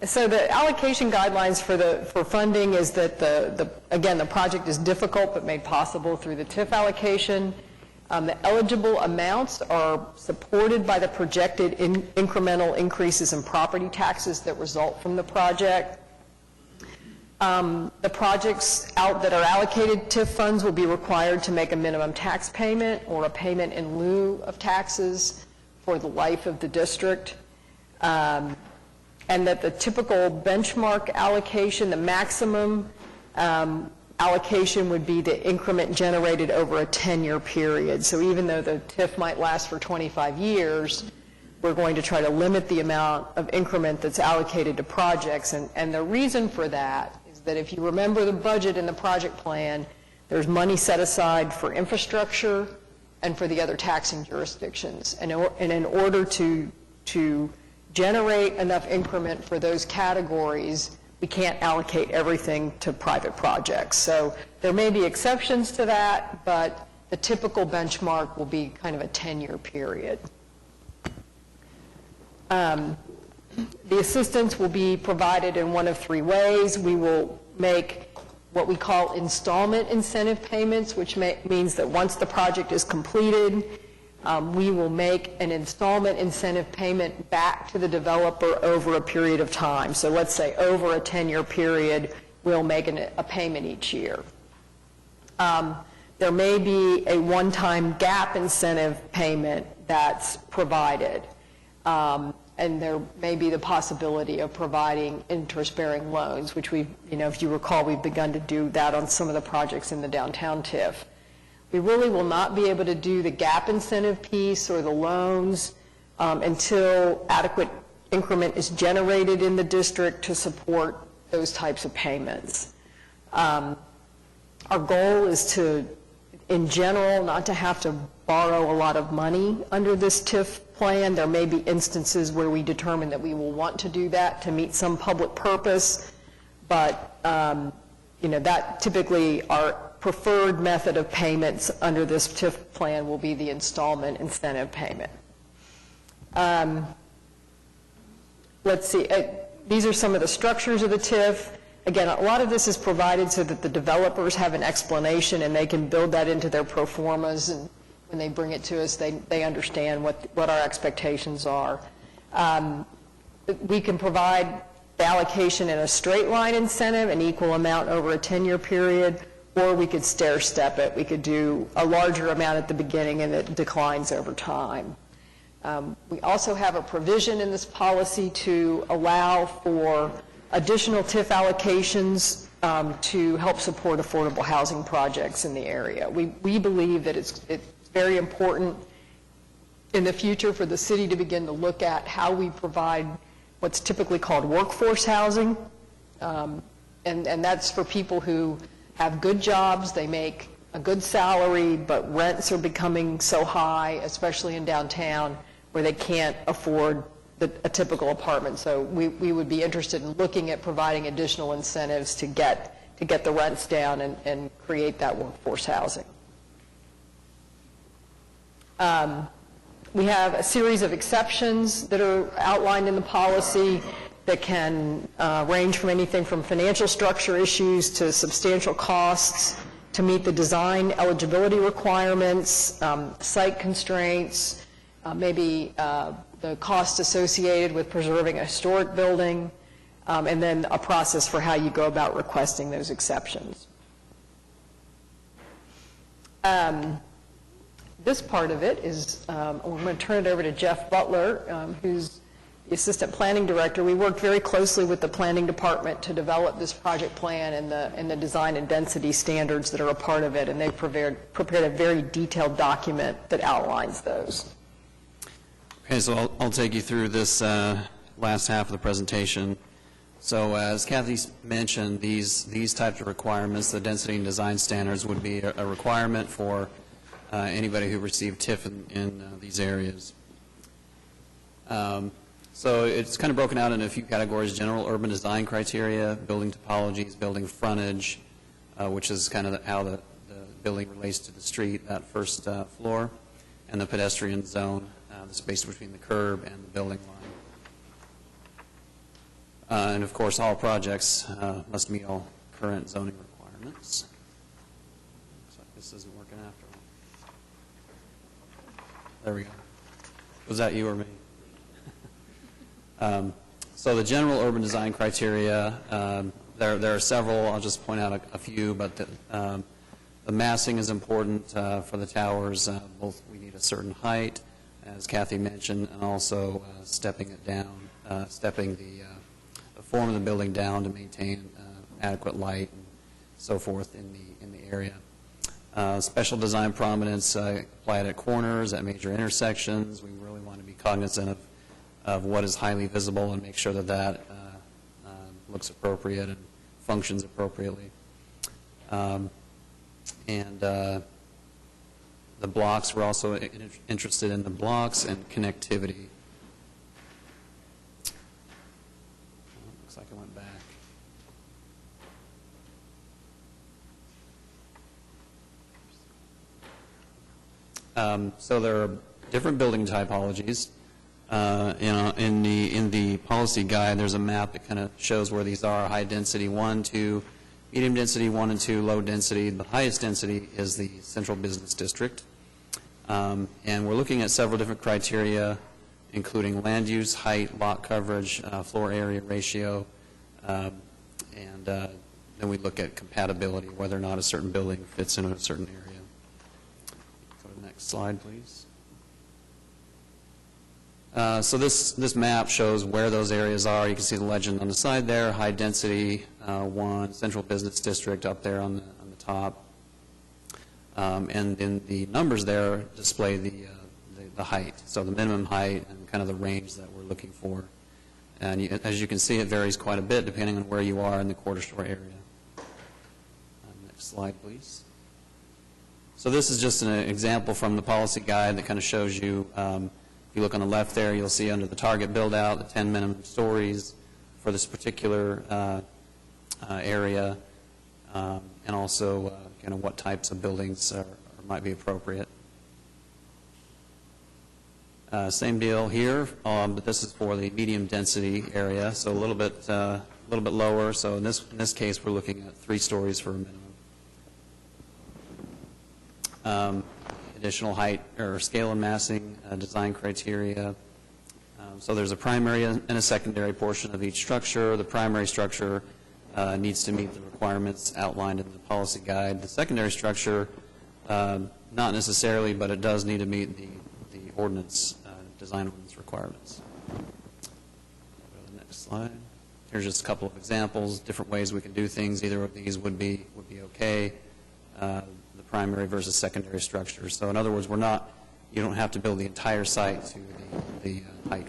So the allocation guidelines for funding is that again, the project is difficult but made possible through the TIF allocation. The eligible amounts are supported by the projected incremental increases in property taxes that result from the project. The projects that are allocated TIF funds will be required to make a minimum tax payment or a payment in lieu of taxes for the life of the district. And that the typical benchmark allocation, the maximum allocation would be the increment generated over a 10-year period. So even though the TIF might last for 25 years, we're going to try to limit the amount of increment that's allocated to projects. And the reason for that is that if you remember the budget and the project plan, there's money set aside for infrastructure and for the other taxing jurisdictions. And in order to generate enough increment for those categories, we can't allocate everything to private projects. So there may be exceptions to that, but the typical benchmark will be kind of a 10-year period. The assistance will be provided in one of three ways. We will make what we call installment incentive payments, which means that once the project is completed, we will make an installment incentive payment back to the developer over a period of time. So let's say over a 10-year period, we'll make a payment each year. There may be a one-time gap incentive payment that's provided. And there may be the possibility of providing interest-bearing loans, which if you recall, we've begun to do that on some of the projects in the downtown TIF. We really will not be able to do the gap incentive piece or the loans until adequate increment is generated in the district to support those types of payments. Our goal is to, in general, not to have to borrow a lot of money under this TIF plan. There may be instances where we determine that we will want to do that to meet some public purpose, but that typically our preferred method of payments under this TIF plan will be the installment incentive payment. Let's see, these are some of the structures of the TIF. Again, a lot of this is provided so that the developers have an explanation and they can build that into their pro formas, and when they bring it to us, they understand what our expectations are. We can provide the allocation in a straight line incentive, an equal amount over a 10-year period, or we could stair step it. We could do a larger amount at the beginning and it declines over time. We also have a provision in this policy to allow for additional TIF allocations to help support affordable housing projects in the area. We believe that it's very important in the future for the city to begin to look at how we provide what's typically called workforce housing. And that's for people who have good jobs, they make a good salary, but rents are becoming so high, especially in downtown, where they can't afford a typical apartment. So we would be interested in looking at providing additional incentives to get the rents down and create that workforce housing. We have a series of exceptions that are outlined in the policy that can range from anything from financial structure issues to substantial costs to meet the design eligibility requirements, site constraints, maybe the cost associated with preserving a historic building, and then a process for how you go about requesting those exceptions. This part of it is, I'm going to turn it over to Jeff Butler, who's the Assistant Planning Director. We worked very closely with the Planning Department to develop this project plan and the design and density standards that are a part of it, and they've prepared a very detailed document that outlines those. Okay, so I'll take you through this last half of the presentation. So as Kathy mentioned, these types of requirements, the density and design standards, would be a requirement for anybody who received TIF in these areas. So it's kind of broken out into a few categories: general urban design criteria, building topologies, building frontage, which is kind of how the building relates to the street, that first floor, and the pedestrian zone, the space between the curb and the building line. And of course, all projects must meet all current zoning requirements. Looks like this isn't working after all. There we go. Was that you or me? So the general urban design criteria, there are several. I'll just point out a few, but the massing is important for the towers. Both we need a certain height, as Kathy mentioned, and also stepping it down, stepping the form of the building down to maintain adequate light and so forth in the area. Special design prominence applied at corners, at major intersections. We really want to be cognizant of what is highly visible and make sure that looks appropriate and functions appropriately. And the blocks, we're also interested in the blocks and connectivity. Looks like it went back. So there are different building typologies. In the policy guide, there's a map that kind of shows where these are: high density 1, 2, medium density 1 and 2, low density. The highest density is the central business district. And we're looking at several different criteria, including land use, height, lot coverage, floor area ratio, and then we look at compatibility, whether or not a certain building fits in a certain area. Go to the next slide, please. So this map shows where those areas are. You can see the legend on the side there: high density 1, central business district up there on the top. And then the numbers there display the height, so the minimum height and kind of the range that we're looking for. And as you can see, it varies quite a bit depending on where you are in the quarter store area. Next slide, please. So this is just an example from the policy guide that kind of shows you. If you look on the left there, you'll see under the target build-out the 10 minimum stories for this particular area, and also kind of what types of buildings might be appropriate. Same deal here, but this is for the medium density area, so a little bit lower. So in this case, we're looking at 3 stories for a minimum. Additional height or scale and massing design criteria. So there's a primary and a secondary portion of each structure. The primary structure needs to meet the requirements outlined in the policy guide. The secondary structure, not necessarily, but it does need to meet the ordinance, design ordinance requirements. Go to the next slide. Here's just a couple of examples, different ways we can do things. Either of these would be okay. Primary versus secondary structures. So in other words, you don't have to build the entire site to the height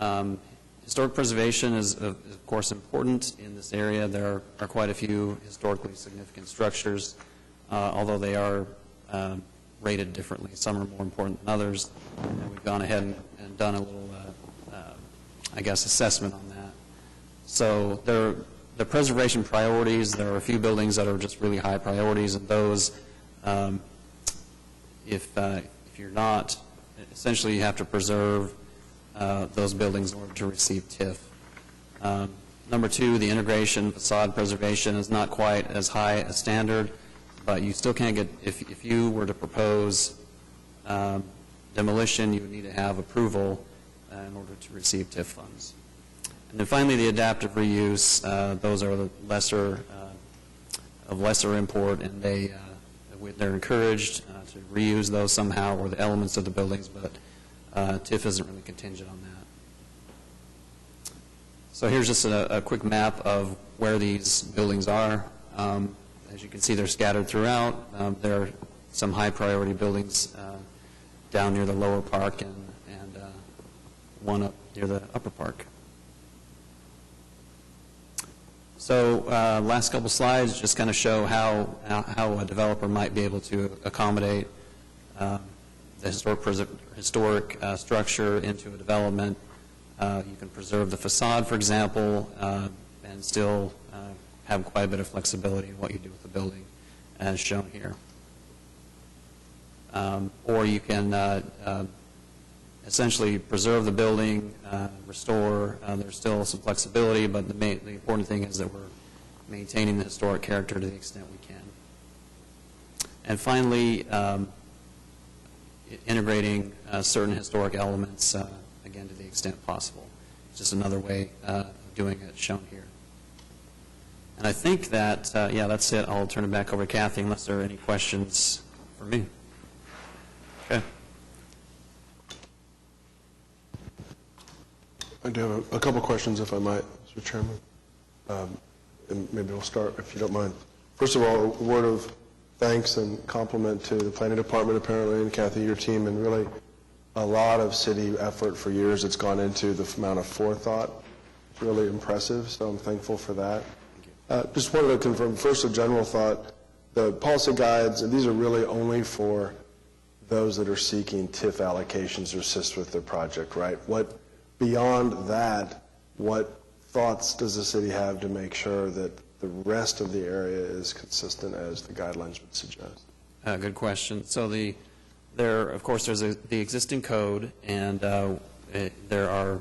requirement. Historic preservation is of course important in this area. There are quite a few historically significant structures, although they are rated differently. Some are more important than others, and we've gone ahead and done a little, I guess, assessment on that. So the preservation priorities, there are a few buildings that are just really high priorities, and those, if you're not, essentially you have to preserve those buildings in order to receive TIF. Number 2, the integration facade preservation is not quite as high a standard, but you still can't get, if you were to propose demolition, you would need to have approval in order to receive TIF funds. And then finally, the adaptive reuse, those are the of lesser import, and they're encouraged to reuse those somehow, or the elements of the buildings, but TIF isn't really contingent on that. So here's just a quick map of where these buildings are. As you can see, they're scattered throughout. There are some high priority buildings down near the lower park one up near the Upper Park. So last couple slides just kind of show how a developer might be able to accommodate the historic structure into a development. You can preserve the facade, for example, and still have quite a bit of flexibility in what you do with the building, as shown here. Or you can essentially preserve the building, restore. There's still some flexibility, but the important thing is that we're maintaining the historic character to the extent we can. And finally, integrating certain historic elements, again, to the extent possible. It's just another way of doing it shown here. And I think that, yeah, that's it. I'll turn it back over to Kathy unless there are any questions for me. Okay. I do have a couple questions, if I might, Mr. Chairman. And maybe we'll start, if you don't mind. First of all, a word of thanks and compliment to the planning department, apparently, and Kathy, your team, and really a lot of city effort for years that's gone into the amount of forethought. It's really impressive, so I'm thankful for that. Just wanted to confirm, first, a general thought. The policy guides, and these are really only for those that are seeking TIF allocations to assist with their project, right? What, beyond that, what thoughts does the city have to make sure that the rest of the area is consistent as the guidelines would suggest? Good question. So of course, there's the existing code, and there's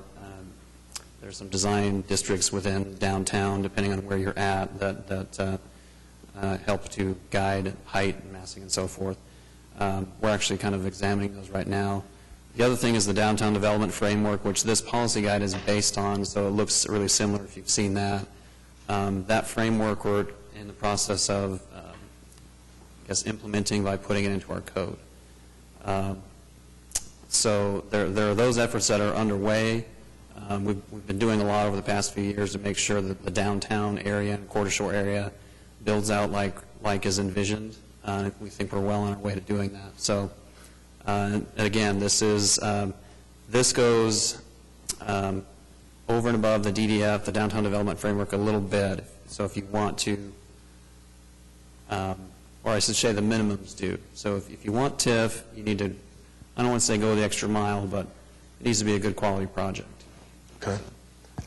some design districts within downtown, depending on where you're at, that help to guide height and massing and so forth. We're actually kind of examining those right now. The other thing is the downtown development framework, which this policy guide is based on, so it looks really similar if you've seen that. That framework we're in the process of, I guess, implementing by putting it into our code. So there are those efforts that are underway. We've been doing a lot over the past few years to make sure that the downtown area and Quarter Shore area builds out like is envisioned. We think we're well on our way to doing that. So, and again, this goes over and above the DDF, the Downtown Development Framework, a little bit. So if you want to, or I should say the minimums do. So if you want TIF, you need to, I don't want to say go the extra mile, but it needs to be a good quality project. Okay.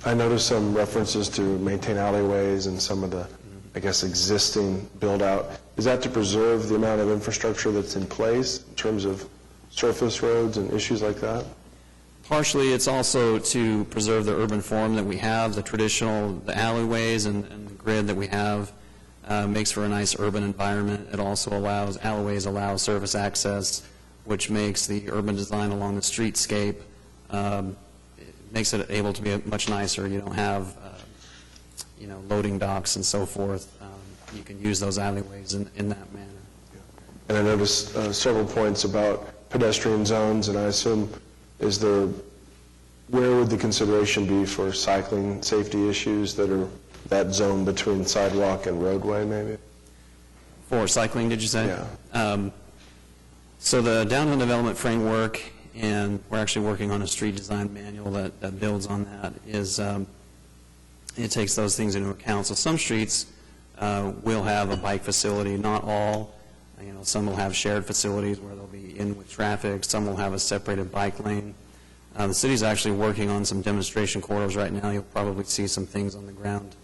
I noticed some references to maintain alleyways and some of the, I guess, existing build-out. Is that to preserve the amount of infrastructure that's in place in terms of surface roads and issues like that? Partially, it's also to preserve the urban form that we have, the alleyways and the grid that we have makes for a nice urban environment. It also alleyways allow surface access, which makes the urban design along the streetscape, it makes it able to be much nicer. You don't have, loading docks and so forth. You can use those alleyways in that manner. And I noticed several points about pedestrian zones, and I assume, where would the consideration be for cycling safety issues that are that zone between sidewalk and roadway, maybe? For cycling, did you say? Yeah. So the downtown development framework, and we're actually working on a street design manual that builds on that, is it takes those things into account. So some streets will have a bike facility, not all. Some will have shared facilities where they'll be in with traffic. Some will have a separated bike lane. The city's actually working on some demonstration corridors right now. You'll probably see some things on the ground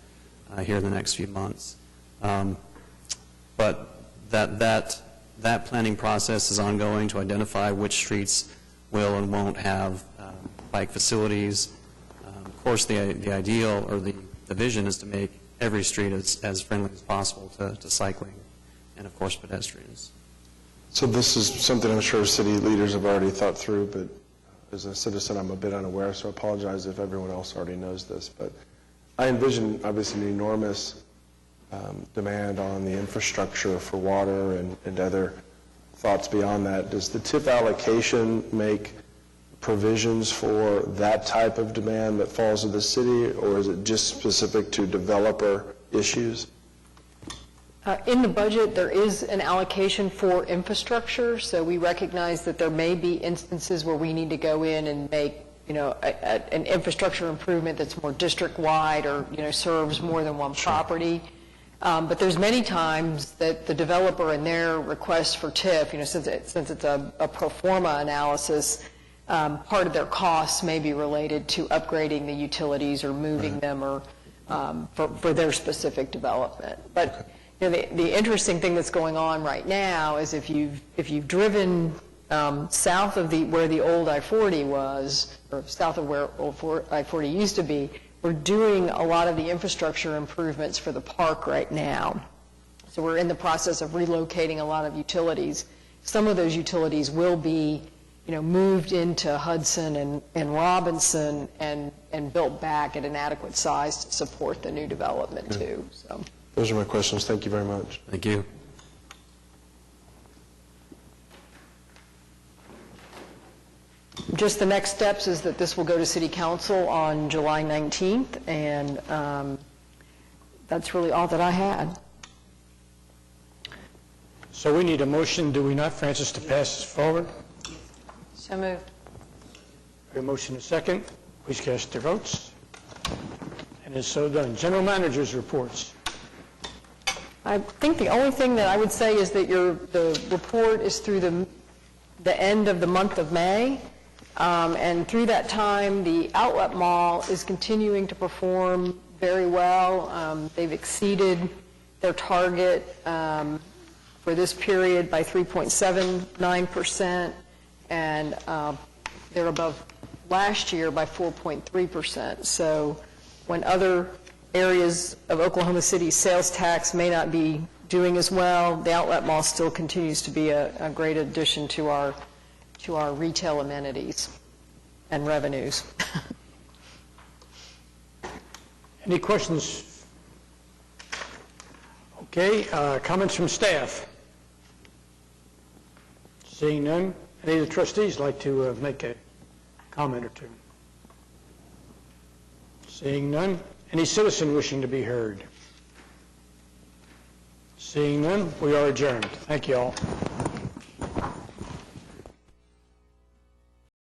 here in the next few months. But that planning process is ongoing to identify which streets will and won't have bike facilities. Of course, the ideal or the vision is to make every street as friendly as possible to cycling and, of course, pedestrians. So this is something I'm sure city leaders have already thought through, but as a citizen, I'm a bit unaware, so I apologize if everyone else already knows this. But I envision, obviously, an enormous demand on the infrastructure for water and other thoughts beyond that. Does the TIF allocation make provisions for that type of demand that falls to the city, or is it just specific to developer issues? In the budget, there is an allocation for infrastructure, so we recognize that there may be instances where we need to go in and make an infrastructure improvement that's more district-wide or, serves more than one property. But there's many times that the developer in their request for TIF, since it's a pro forma analysis, part of their costs may be related to upgrading the utilities or moving them or for their specific development. But the interesting thing that's going on right now is if you've driven south of where the old I-40 was, or south of where old I-40 used to be, we're doing a lot of the infrastructure improvements for the park right now. So we're in the process of relocating a lot of utilities. Some of those utilities will be, moved into Hudson and Robinson and built back at an adequate size to support the new development too. So Those are my questions. Thank you very much. Thank you. just the next steps is that this will go to City Council on July 19th, and that's really all that I had. So we need a motion, do we not, Francis, to pass this forward? So moved. A motion and a second. Please cast your votes. And it's so done. General Manager's reports. I think the only thing that I would say is that the report is through the end of the month of May, and through that time, the Outlet Mall is continuing to perform very well. They've exceeded their target for this period by 3.79%, and they're above last year by 4.3%. So when other areas of Oklahoma City's sales tax may not be doing as well, the Outlet Mall still continues to be a great addition to our retail amenities and revenues. Any questions? Okay, comments from staff? Seeing none, any of the trustees like to make a comment or two? Seeing none, any citizen wishing to be heard? Seeing none, we are adjourned. Thank you all.